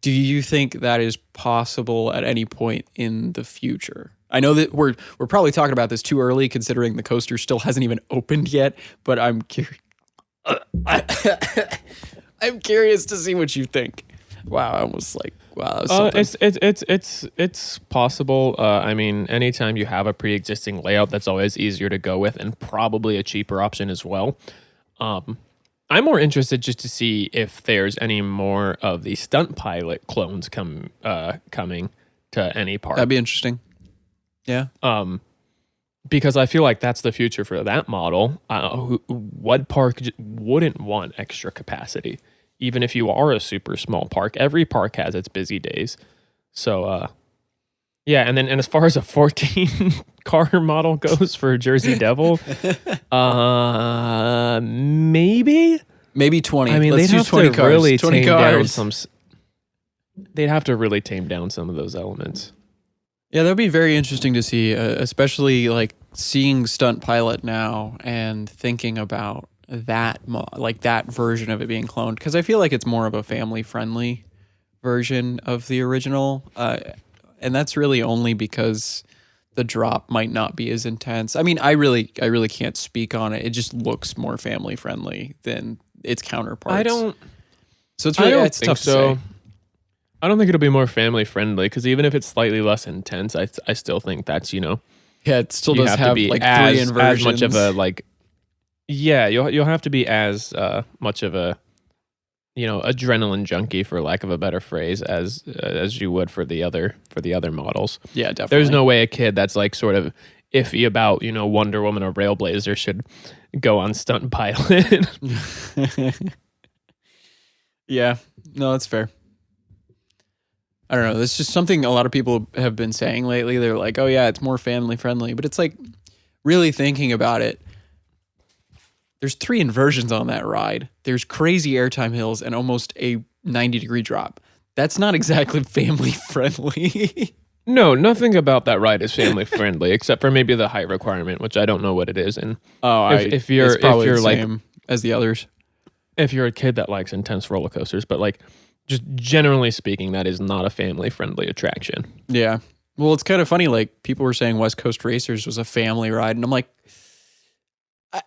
do you think that is possible at any point in the future? I know that we're probably talking about this too early, considering the coaster still hasn't even opened yet, but I'm curious. I'm curious to see what you think. Wow, I almost like, wow. It's possible. I mean, anytime you have a pre-existing layout, that's always easier to go with, and probably a cheaper option as well. I'm more interested just to see if there's any more of the Stunt Pilot clones coming to any park. That'd be interesting. Yeah. Because I feel like that's the future for that model. What park wouldn't want extra capacity? Even if you are a super small park, every park has its busy days. So, yeah. And as far as a 14 car model goes for Jersey Devil, maybe 20. I mean, Let's they'd use have 20 to cars. really 20 tame down cars. some. They'd have to really tame down some of those elements. Yeah, that would be very interesting to see, especially like seeing Stunt Pilot now and thinking about that that version of it being cloned, because I feel like it's more of a family friendly version of the original, and that's really only because the drop might not be as intense. I mean, I really can't speak on it. It just looks more family friendly than its counterparts. So it's really it's tough to say. I don't think it'll be more family friendly, because even if it's slightly less intense, I still think that's, yeah, it still does have have to be like as, 3 inversions. as much of a like. Yeah, you'll have to be as much of a adrenaline junkie, for lack of a better phrase, as you would for the other models. Yeah, definitely. There's no way a kid that's like sort of iffy about Wonder Woman or Railblazer should go on Stunt Pilot. Yeah, no, that's fair. I don't know. That's just something a lot of people have been saying lately. They're like, oh yeah, it's more family friendly, but it's like, really thinking about it, there's 3 inversions on that ride. There's crazy airtime hills and almost a 90-degree drop. That's not exactly family friendly. No, nothing about that ride is family friendly, except for maybe the height requirement, which I don't know what it is. And if you're the same as the others, if you're a kid that likes intense roller coasters, but like just generally speaking, that is not a family friendly attraction. Yeah. Well, it's kind of funny. Like, people were saying West Coast Racers was a family ride, and I'm like,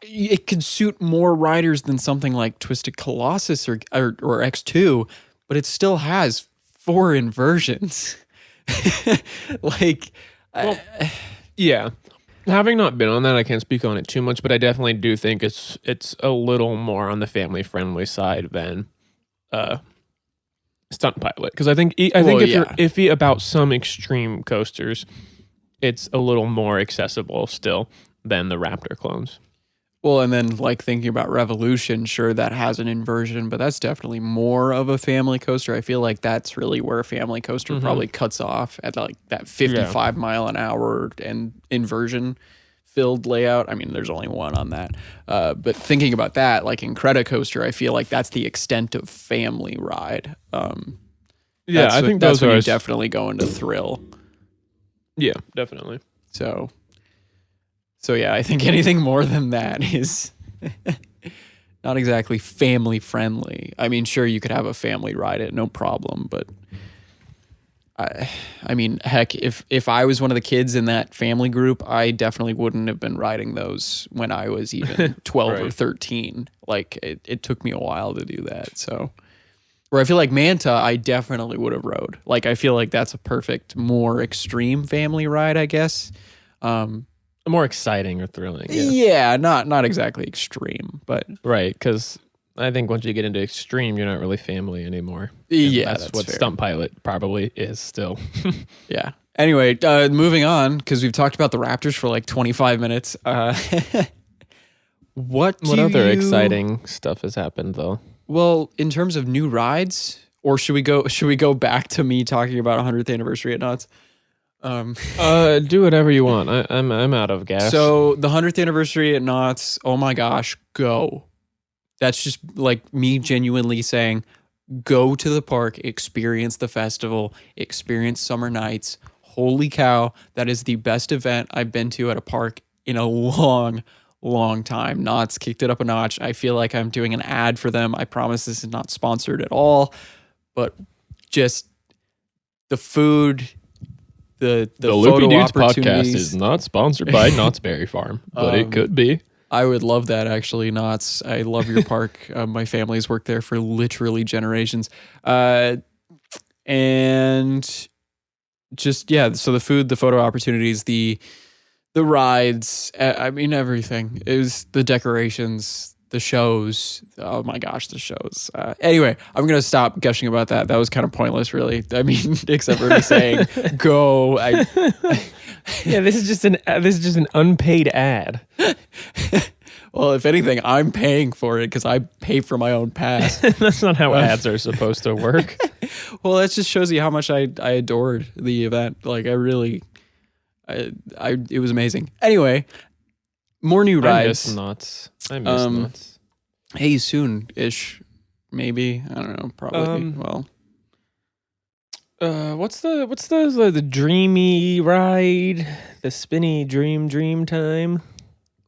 it could suit more riders than something like Twisted Colossus or X2, but it still has 4 inversions. Yeah. Having not been on that, I can't speak on it too much, but I definitely do think it's a little more on the family friendly side than Stunt Pilot, because I think if you're iffy about some extreme coasters, it's a little more accessible still than the Raptor clones. Well, and then like thinking about Revolution, sure, that has an inversion, but that's definitely more of a family coaster. I feel like that's really where a family coaster probably cuts off, at like that 55 mile an hour and inversion filled layout. I mean, there's only one on that. But thinking about that, like Incredicoaster, I feel like that's the extent of family ride. Yeah, I think that's those when are you definitely go into thrill. Yeah, definitely. So yeah, I think anything more than that is not exactly family friendly. I mean, sure, you could have a family ride it, no problem, but I mean, heck, if I was one of the kids in that family group, I definitely wouldn't have been riding those when I was even 12 or 13. Like, it took me a while to do that. So Where I feel like Manta, I definitely would have rode. Like, I feel like that's a perfect, more extreme family ride, I guess. More exciting or thrilling. Yeah, Yeah, not exactly extreme, but right. Because I think once you get into extreme, you're not really family anymore. And yeah, that's what fair. Stunt Pilot probably is still. Yeah. Anyway, moving on, because we've talked about the Raptors for like 25 minutes. What other exciting stuff has happened though? Well, in terms of new rides, or should we go back to me talking about 100th anniversary at Knott's? Do whatever you want. I'm out of gas. So the 100th anniversary at Knott's, oh my gosh, go. That's just like me genuinely saying, go to the park, experience the festival, experience summer nights. Holy cow, that is the best event I've been to at a park in a long time. Knott's kicked it up a notch. I feel like I'm doing an ad for them. I promise this is not sponsored at all, but just the food, the Loopy photo Dudes podcast opportunities. is not sponsored by Knott's Berry Farm, but it could be. I would love that, actually. Knott's. I love your park. My family's worked there for literally generations. And just, yeah, so the food, the photo opportunities, the rides, I mean, everything. It was the decorations, the shows. Oh my gosh, the shows. Anyway, I'm going to stop gushing about that. That was kind of pointless, really. I mean, except for me saying, go. Yeah, this is just an unpaid ad. Well, if anything, I'm paying for it because I pay for my own pass. That's not how ads are supposed to work. Well, that just shows you how much I adored the event. Like, I really, it was amazing. Anyway, more new rides. I miss Knott's. Hey, soon-ish, maybe. I don't know. Probably. What's the dreamy ride? The spinny dream time?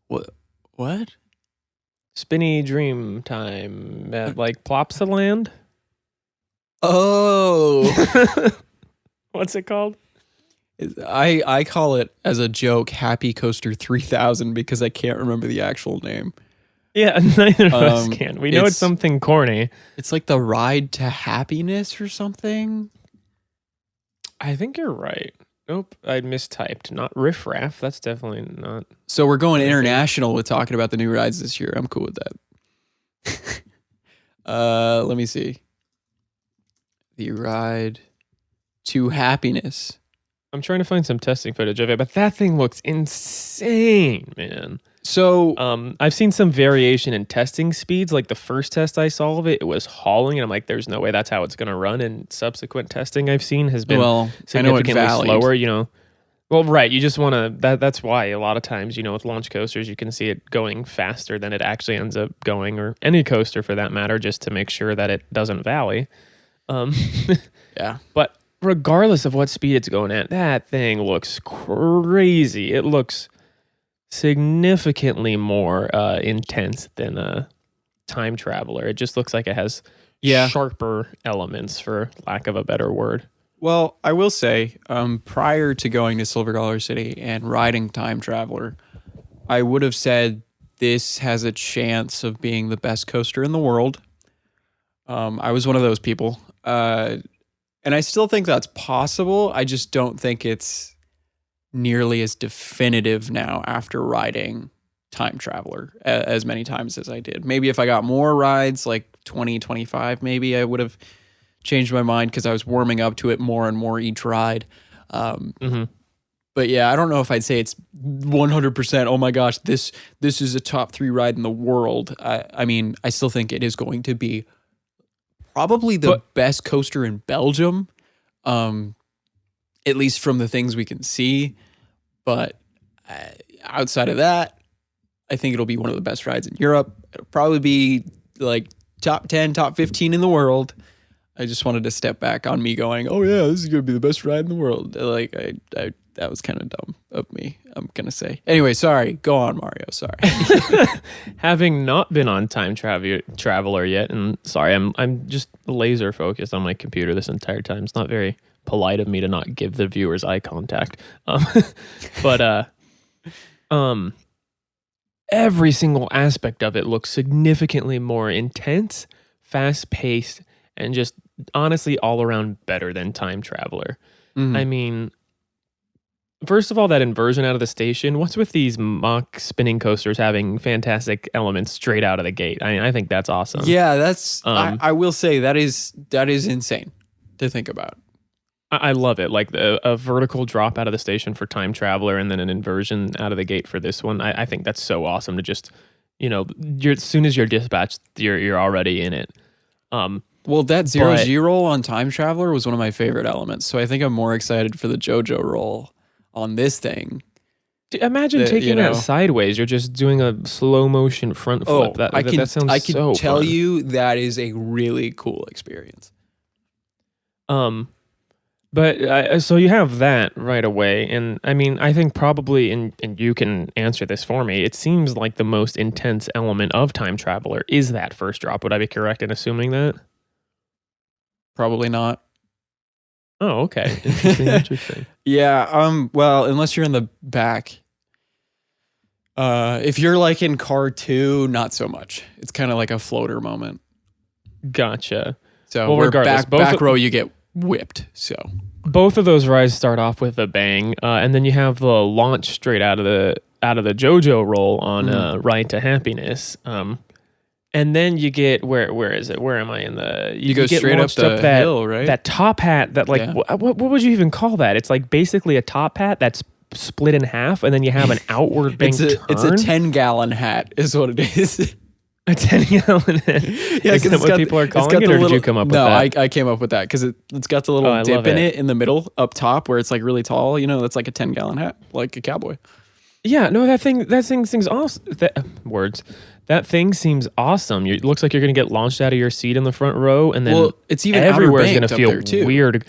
What? Spinny dream time at like Plopsaland? Oh. What's it called? I call it as a joke Happy Coaster 3000 because I can't remember the actual name. Yeah, neither of us can. We know it's something corny. It's like the Ride to Happiness or something. I think you're right. Nope, I mistyped. Not Riff Raff. That's definitely not. So we're going international with talking about the new rides this year. I'm cool with that. Let me see. The Ride to Happiness. I'm trying to find some testing footage of it, but that thing looks insane, man. So I've seen some variation in testing speeds. Like the first test I saw of it, it was hauling, and I'm like, "There's no way that's how it's going to run." And subsequent testing I've seen has been significantly slower. You know, well, right. You just want to. That's why a lot of times, you know, with launch coasters, you can see it going faster than it actually ends up going, or any coaster for that matter, just to make sure that it doesn't valley. Yeah, but regardless of what speed it's going at, that thing looks crazy. It looks significantly more intense than a Time Traveler. It just looks like it has sharper elements, for lack of a better word. Well, I will say, prior to going to Silver Dollar City and riding Time Traveler, I would have said this has a chance of being the best coaster in the world. I was one of those people. And I still think that's possible. I just don't think it's nearly as definitive now after riding Time Traveler as many times as I did. Maybe if I got more rides, like 20, 25, maybe I would have changed my mind because I was warming up to it more and more each ride. But yeah, I don't know if I'd say it's 100%, oh my gosh, this is a top 3 ride in the world. I mean, I still think it is going to be probably the best coaster in Belgium. At least from the things we can see. But outside of that, I think it'll be one of the best rides in Europe. It'll probably be like top 10, top 15 in the world. I just wanted to step back on me going, oh yeah, this is going to be the best ride in the world. Like, that was kind of dumb of me, I'm going to say. Anyway, sorry. Go on, Mario. Sorry. Having not been on Time Traveler yet, and sorry, I'm just laser focused on my computer this entire time. It's not very polite of me to not give the viewers eye contact. But every single aspect of it looks significantly more intense, fast-paced, and just honestly all around better than Time Traveler. I mean, first of all, that inversion out of the station. What's with these mock spinning coasters having fantastic elements straight out of the gate? I think that's awesome. Yeah, that's. I will say that is insane to think about. I love it. Like a vertical drop out of the station for Time Traveler, and then an inversion out of the gate for this one. I think that's so awesome to just, as soon as you're dispatched, you're already in it. Well, that zero G roll on Time Traveler was one of my favorite elements, so I think I'm more excited for the JoJo roll on this thing. Imagine taking that sideways. You're just doing a slow motion front flip. That sounds I can so tell fun. you that is a really cool experience. But so you have that right away, and I mean, I think probably, and you can answer this for me. It seems like the most intense element of Time Traveler is that first drop. Would I be correct in assuming that? Probably not. Oh, okay. Interesting. Yeah. Well, unless you're in the back. If you're like in car 2, not so much. It's kind of like a floater moment. Gotcha. So regardless, back row, you get whipped. So both of those rides start off with a bang, and then you have the launch straight out of the JoJo roll on Ride to Happiness. And then you get where is it? Where am I in the? You go straight up the hill, right? That top hat. That what would you even call that? It's like basically a top hat that's split in half, and then you have an outward bank turn. It's a 10-gallon hat, is what it is. A 10-gallon hat. Yeah, is that what people are calling it, or did you come up with that? No, I came up with that because it's got the little dip in it in the middle up top where it's like really tall. That's like a 10-gallon hat, like a cowboy. Yeah, no, that thing seems awesome. That thing seems awesome. It looks like you're going to get launched out of your seat in the front row, and then it's even everywhere's going to feel too. weird.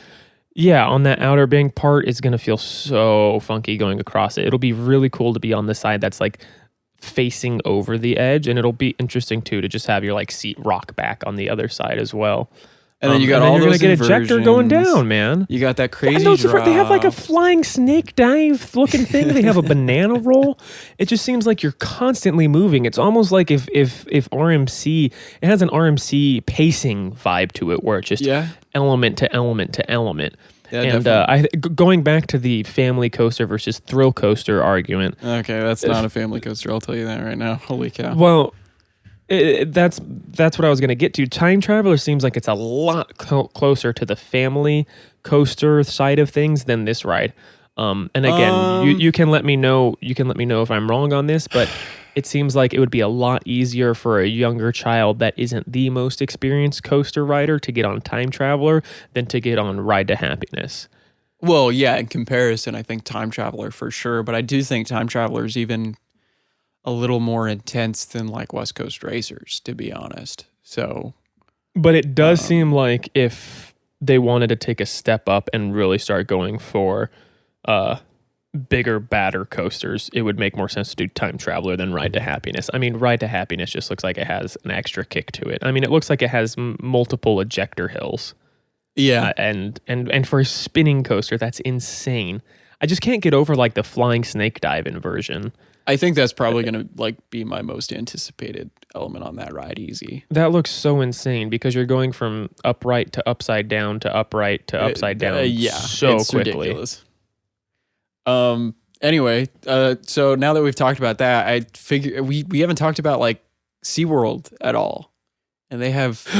Yeah, on that outer bank part, it's going to feel so funky going across it. It'll be really cool to be on the side that's like facing over the edge, and it'll be interesting too to just have your like seat rock back on the other side as well. And then you got all those inversions. You're gonna get ejector going down, man. You got that crazy drop. They have like a flying snake dive looking thing. They have a banana roll. It just seems like you're constantly moving. It's almost like if RMC, it has an RMC pacing vibe to it, where it's just element to element to element. Yeah, and going back to the family coaster versus thrill coaster argument. Okay, that's not a family coaster. I'll tell you that right now. Holy cow. Well, that's what I was going to get to. Time Traveler seems like it's a lot closer to the family coaster side of things than this ride. And again, you can let me know. You can let me know if I'm wrong on this, but it seems like it would be a lot easier for a younger child that isn't the most experienced coaster rider to get on Time Traveler than to get on Ride to Happiness. Well, yeah, in comparison, I think Time Traveler for sure, but I do think Time Traveler is even a little more intense than like West Coast Racers, to be honest. So, but it does seem like if they wanted to take a step up and really start going for bigger, badder coasters, it would make more sense to do Time Traveler than Ride to Happiness. I mean, Ride to Happiness just looks like it has an extra kick to it. I mean, it looks like it has multiple ejector hills. Yeah, and for a spinning coaster, that's insane. I just can't get over like the flying snake dive inversion. I think that's probably going to like be my most anticipated element on that ride. Easy. That looks so insane because you're going from upright to upside down to upright to upside down. So it's quickly. Ridiculous. Anyway, so now that we've talked about that, I figure we haven't talked about like SeaWorld at all, and they have four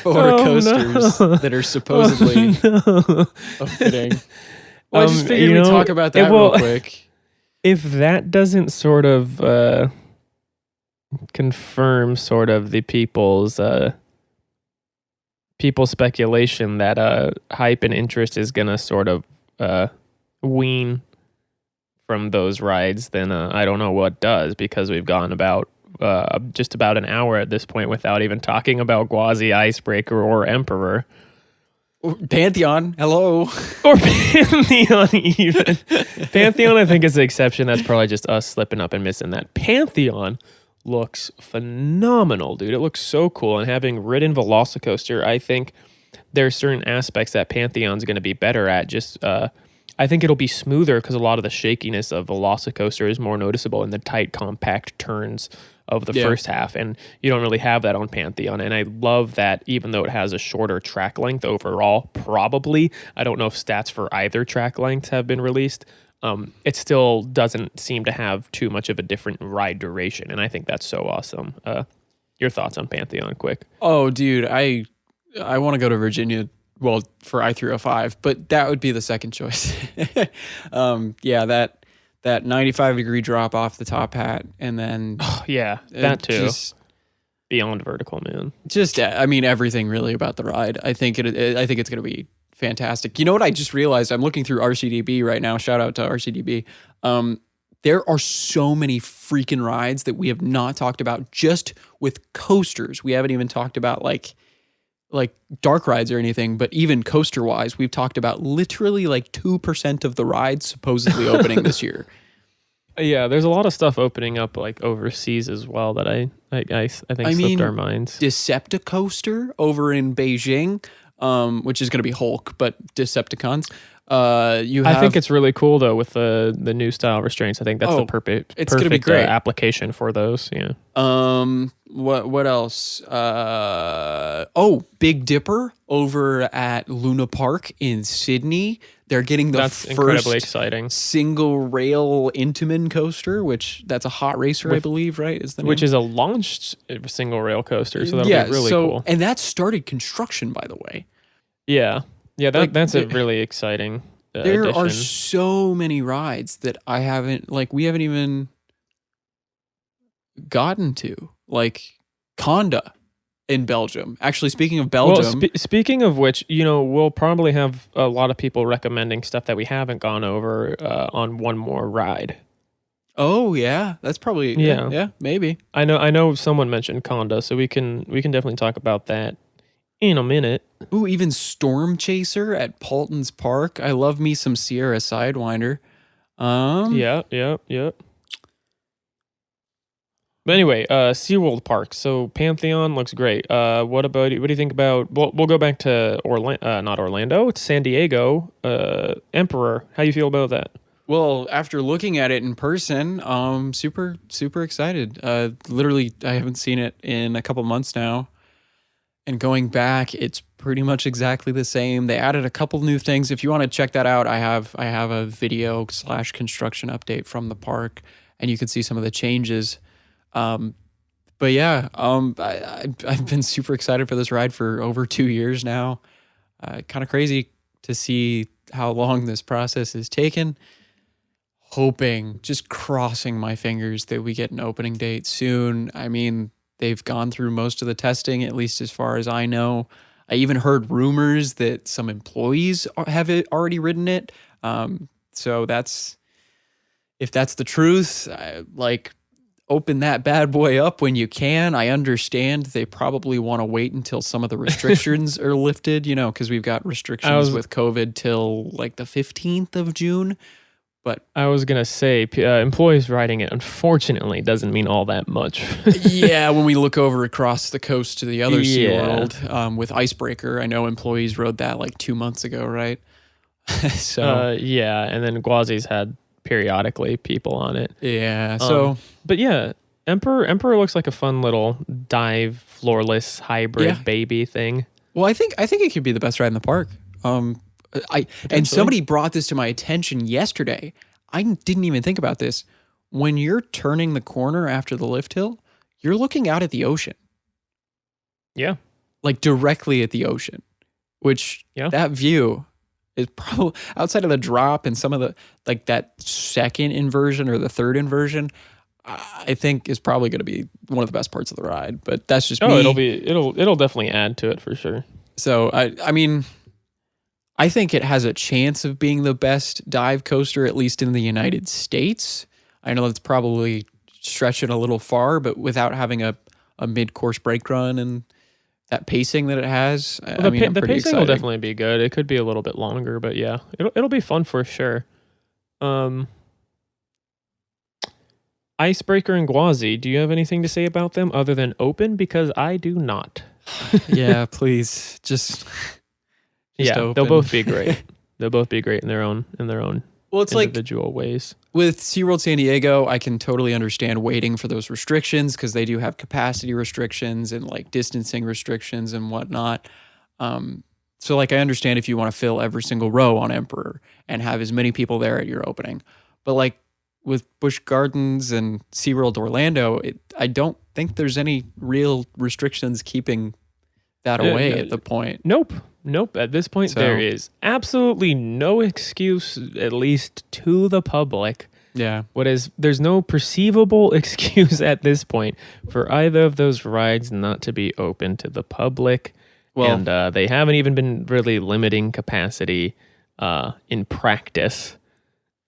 coasters that are supposedly fitting. Well, I just figured we'd talk about that real quick. If that doesn't sort of confirm sort of the people's speculation that hype and interest is going to sort of wean from those rides, then I don't know what does, because we've gone about just about an hour at this point without even talking about Gwazi, Icebreaker, or Emperor. Pantheon, hello. Or Pantheon even. Pantheon, I think, is the exception. That's probably just us slipping up and missing that. Pantheon looks phenomenal, dude. It looks so cool. And having ridden Velocicoaster, I think there's certain aspects that Pantheon's going to be better at. Just, I think it'll be smoother because a lot of the shakiness of Velocicoaster is more noticeable in the tight, compact turns of the first half, and you don't really have that on Pantheon. And I love that even though it has a shorter track length overall, probably, I don't know if stats for either track length have been released, it still doesn't seem to have too much of a different ride duration, and I think that's so awesome. Your thoughts on Pantheon, quick? Oh, dude, I want to go to Virginia. Well, for I-305, but that would be the second choice. Yeah, that 95-degree drop off the top hat, and then that too. Just beyond vertical, man. Just I mean, everything really about the ride. I think it's going to be fantastic. You know what I just realized? I'm looking through RCDB right now. Shout out to RCDB. There are so many freaking rides that we have not talked about just with coasters. We haven't even talked about like dark rides or anything, but even coaster wise, we've talked about literally like 2% of the rides supposedly opening this year. Yeah, there's a lot of stuff opening up like overseas as well that I think slipped our minds. Decepticoaster over in Beijing, which is going to be Hulk, but Decepticons. I think it's really cool though with the new style restraints. I think that's the perfect gonna be great. application for those. Yeah. What else? Big Dipper over at Luna Park in Sydney. They're getting that's incredibly exciting single rail Intamin coaster, which that's a hot racer, I believe, right? Is the name? Which is a launched single rail coaster, so that'll be really cool. And that started construction, by the way. Yeah. Yeah, that's a really exciting there addition. Are so many rides that we haven't even gotten to, like Conda in Belgium. Actually, speaking of Belgium. Well, speaking of which, we'll probably have a lot of people recommending stuff that we haven't gone over on one more ride. Oh yeah, that's probably yeah, maybe. I know someone mentioned Conda, so we can definitely talk about that in a minute. Ooh, even Storm Chaser at Paulton's Park. I love me some Sierra Sidewinder. Yeah. But anyway, SeaWorld Park. So Pantheon looks great. What do you think about? We'll go back to not Orlando. It's San Diego. Emperor. How you feel about that? Well, after looking at it in person, super super excited. Literally, I haven't seen it in a couple months now. And going back, it's pretty much exactly the same. They added a couple new things. If you want to check that out, I have a video / construction update from the park, and you can see some of the changes. But yeah, I've been super excited for this ride for over 2 years now. Kind of crazy to see how long this process has taken. Hoping, just crossing my fingers that we get an opening date soon. I mean, they've gone through most of the testing, at least as far as I know. I even heard rumors that some employees have already ridden it. So if that's the truth, open that bad boy up when you can. I understand they probably want to wait until some of the restrictions are lifted, because we've got restrictions with COVID till like the 15th of June. But I was going to say, employees riding it, unfortunately, doesn't mean all that much. Yeah, when we look over across the coast to the other SeaWorld with Icebreaker, I know employees rode that like 2 months ago, right? So and then Gwazi's had periodically people on it. Yeah, so... but yeah, Emperor looks like a fun little dive, floorless, hybrid baby thing. Well, I think it could be the best ride in the park. And somebody brought this to my attention yesterday. I didn't even think about this. When you're turning the corner after the lift hill, you're looking out at the ocean. Yeah. Like directly at the ocean, which that view is probably outside of the drop and some of the, like that second inversion or the third inversion, I think is probably going to be one of the best parts of the ride, but that's just me. It'll definitely add to it for sure. So I mean, I think it has a chance of being the best dive coaster, at least in the United States. I know that's probably stretching a little far, but without having a mid-course brake run and that pacing that it has, the pacing excited. Will definitely be good. It could be a little bit longer, but yeah, it'll be fun for sure. Icebreaker and Gwazi, do you have anything to say about them other than open? Because I do not. Yeah, please. Just yeah, open. They'll both be great. They'll both be great in their own Well, it's individual ways. With SeaWorld San Diego, I can totally understand waiting for those restrictions because they do have capacity restrictions and like distancing restrictions and whatnot. So like I understand if you want to fill every single row on Emperor and have as many people there at your opening. But like with Busch Gardens and SeaWorld Orlando, I don't think there's any real restrictions keeping that away at the point. Nope. At this point, there is absolutely no excuse, at least to the public. Yeah. There's no perceivable excuse at this point for either of those rides not to be open to the public. Well, and they haven't even been really limiting capacity in practice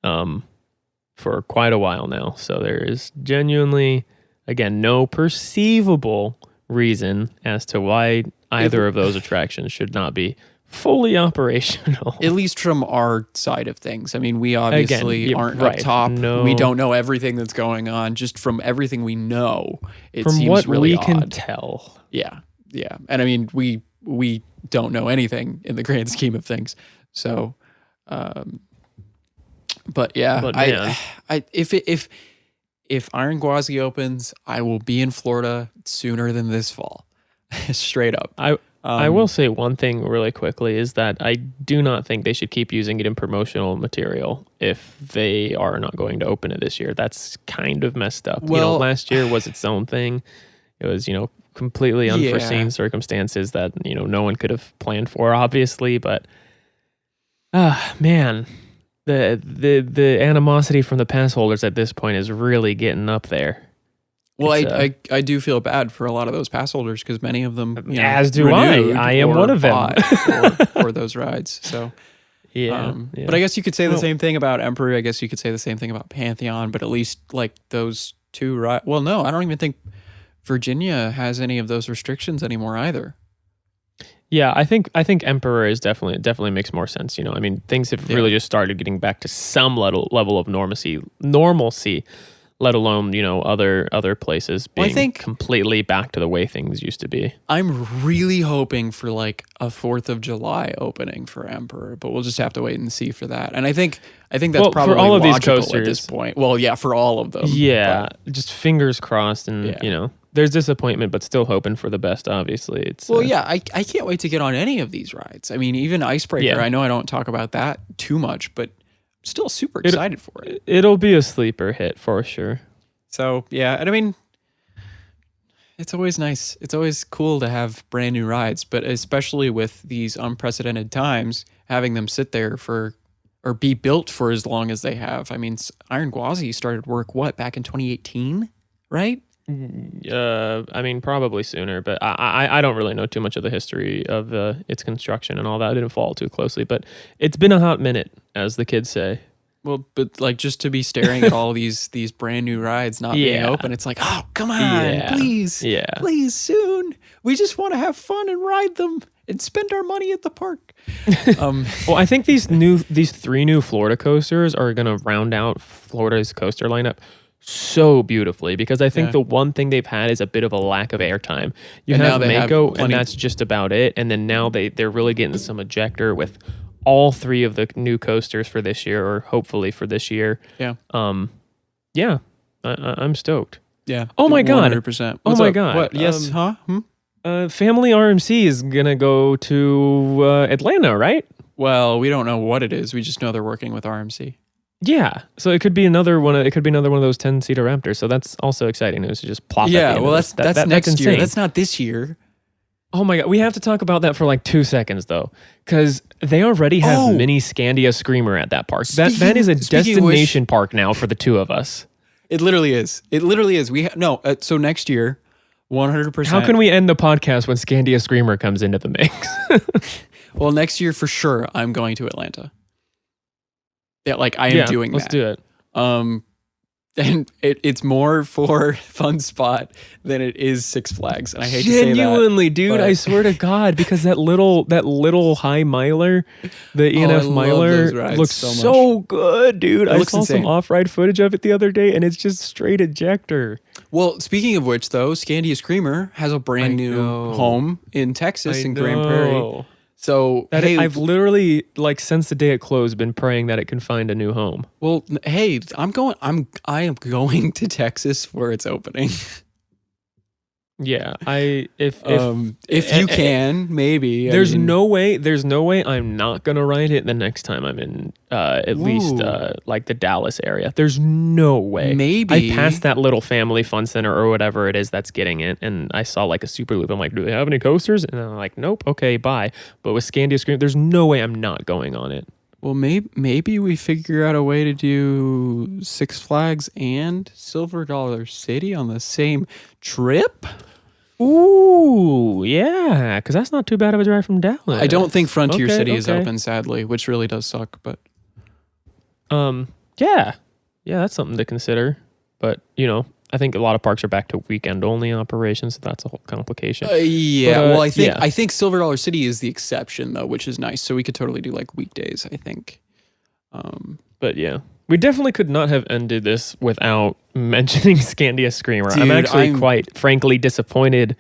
for quite a while now. So there is genuinely, again, no perceivable reason as to why either of those attractions should not be fully operational. At least from our side of things. I mean, we obviously aren't up top. No. We don't know everything that's going on. Just from everything we know, it from seems what really we odd. can tell. Yeah. And I mean, we don't know anything in the grand scheme of things. So, but yeah, if Iron Gwazi opens, I will be in Florida sooner than this fall. Straight up. I will say one thing really quickly is that I do not think they should keep using it in promotional material if they are not going to open it this year. That's kind of messed up. Well, last year was its own thing. It was, completely unforeseen circumstances that, no one could have planned for, obviously, but man, the animosity from the pass holders at this point is really getting up there. Well, I do feel bad for a lot of those pass holders because many of them, as do I am one of them for those rides. So yeah. But I guess you could say the same thing about Emperor. I guess you could say the same thing about Pantheon. But at least like those two rides. Well, no, I don't even think Virginia has any of those restrictions anymore either. Yeah, I think Emperor is definitely makes more sense. I mean, things have really just started getting back to some level of normalcy. Let alone, other places being completely back to the way things used to be. I'm really hoping for like a 4th of July opening for Emperor, but we'll just have to wait and see for that. And I think that's probably for all of these logical coasters at this point. Well, yeah, for all of them. Yeah, just fingers crossed, and there's disappointment, but still hoping for the best. Obviously, I can't wait to get on any of these rides. I mean, even Icebreaker. I know I don't talk about that too much, but still super excited for it. It'll be a sleeper hit for sure. So yeah, and I mean, it's always nice. It's always cool to have brand new rides, but especially with these unprecedented times, having them sit there or be built for as long as they have. I mean, Iron Gwazi started work back in 2018, right? I mean, probably sooner, but I don't really know too much of the history of its construction and all that. I didn't follow too closely, but it's been a hot minute, as the kids say. Well, but like just to be staring at all these brand new rides not being open, it's like, oh, come on, please, soon. We just want to have fun and ride them and spend our money at the park. Well, I think these 3 new Florida coasters are going to round out Florida's coaster lineup so beautifully, because I think the one thing they've had is a bit of a lack of airtime. You have Mako, and that's just about it. And then now they're really getting some ejector with all 3 of the new coasters for this year, or hopefully for this year. Yeah. I'm stoked. Yeah. Oh my God. 100%. Oh my God. What? Yes. Family RMC is gonna go to Atlanta, right? Well, we don't know what it is. We just know they're working with RMC. Yeah, so it could be another one. It could be another one of those 10-seater Raptors. So that's also exciting news to just plop. Yeah, well, that's next year. That's not this year. Oh my God, we have to talk about that for like 2 seconds though, because they already have mini Scandia Screamer at that park. That is a destination park now for the 2 of us. It literally is. So next year, 100%. How can we end the podcast when Scandia Screamer comes into the mix? Well, next year for sure, I'm going to Atlanta. Yeah, like I am doing that. Let's do it. And it's more for Fun Spot than it is Six Flags. And I hate to say that. Genuinely, dude, I swear to God, because that little high miler, the ENF miler, looks so good, dude. I saw some off-ride footage of it the other day, and it's just straight ejector. Well, speaking of which, though, Scandia Screamer has a brand new home in Texas in Grand Prairie. So hey, I've literally, like, since the day it closed, been praying that it can find a new home. well, hey, I am going to Texas where it's opening. Yeah, if If you can, maybe. there's no way I'm not gonna ride it the next time I'm in at least like the Dallas area. There's no way. Maybe. I passed that little family fun center or whatever it is that's getting it, and I saw like a super loop. I'm like, do they have any coasters? And I'm like, nope. Okay, bye. But with Scandia Scream, there's no way I'm not going on it. Well, maybe we figure out a way to do Six Flags and Silver Dollar City on the same trip. Ooh, yeah, because that's not too bad of a drive from Dallas. I don't think Frontier Okay, City is okay. open, sadly, which really does suck. But yeah, that's something to consider. But I think a lot of parks are back to weekend only operations, so that's a whole complication. yeah, But, well, I think yeah. I think Silver Dollar City is the exception though, which is nice. So we could totally do like weekdays, I think. But yeah, we definitely could not have ended this without mentioning Scandia Screamer. Dude, I'm actually quite frankly disappointed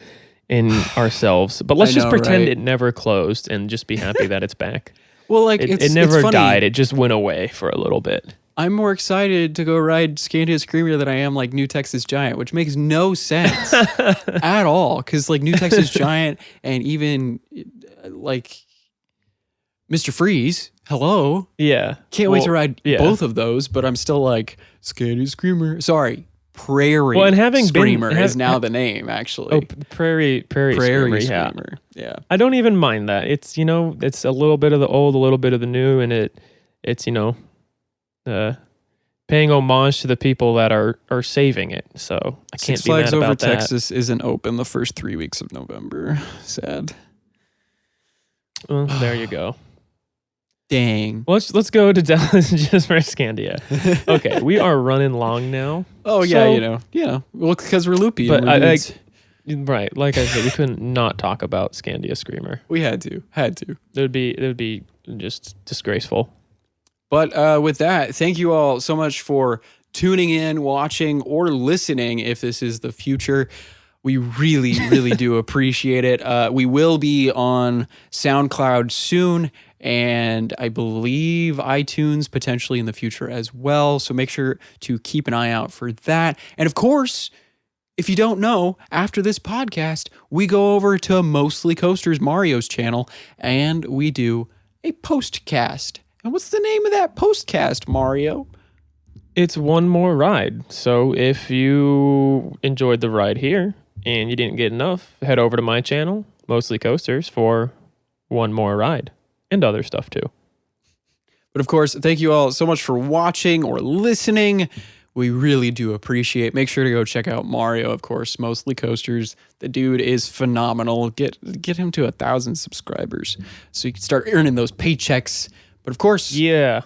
in ourselves. But let's I just know, pretend right? it never closed and just be happy that it's back. Well, like It never funny. died. It just went away for a little bit. I'm more excited to go ride Scandia Screamer than I am like New Texas Giant, which makes no sense at all. Because like New Texas Giant and even like Mr. Freeze, hello, Yeah. can't wait to ride yeah. both of those. But I'm still like Scandia Screamer. Sorry, Prairie Well, and having Screamer been- is now the name actually. Oh, Prairie Screamer, yeah. Screamer. Yeah. I don't even mind that. It's it's a little bit of the old, a little bit of the new, and it's paying homage to the people that are saving it. So I can't Six be mad Flags over about that. Texas isn't open the first 3 weeks of November. Sad. Well, there you go. Dang. Well, let's go to Dallas just for Scandia. Okay, we are running long now. Oh yeah, So- Well, because we're loopy. But and I we're like dudes. right, like I said, we couldn't not talk about Scandia Screamer. We had to. It would be just disgraceful. But with that, thank you all so much for tuning in, watching, or listening. If this is the future, we really, really do appreciate it. We will be on SoundCloud soon, and I believe iTunes potentially in the future as well. So make sure to keep an eye out for that. And of course, if you don't know, after this podcast, we go over to Mostly Coasters Mario's channel, and we do a postcast. And what's the name of that postcast, Mario? It's one more ride. So if you enjoyed the ride here and you didn't get enough, head over to my channel, Mostly Coasters, for one more ride and other stuff too. But of course, thank you all so much for watching or listening. We really do appreciate it. Make sure to go check out Mario, of course, Mostly Coasters. The dude is phenomenal. Get him to 1,000 subscribers so you can start earning those paychecks. But of course, Yeah.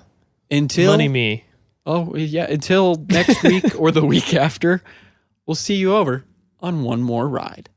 until Money me. until next week or the week after, we'll see you over on one more ride.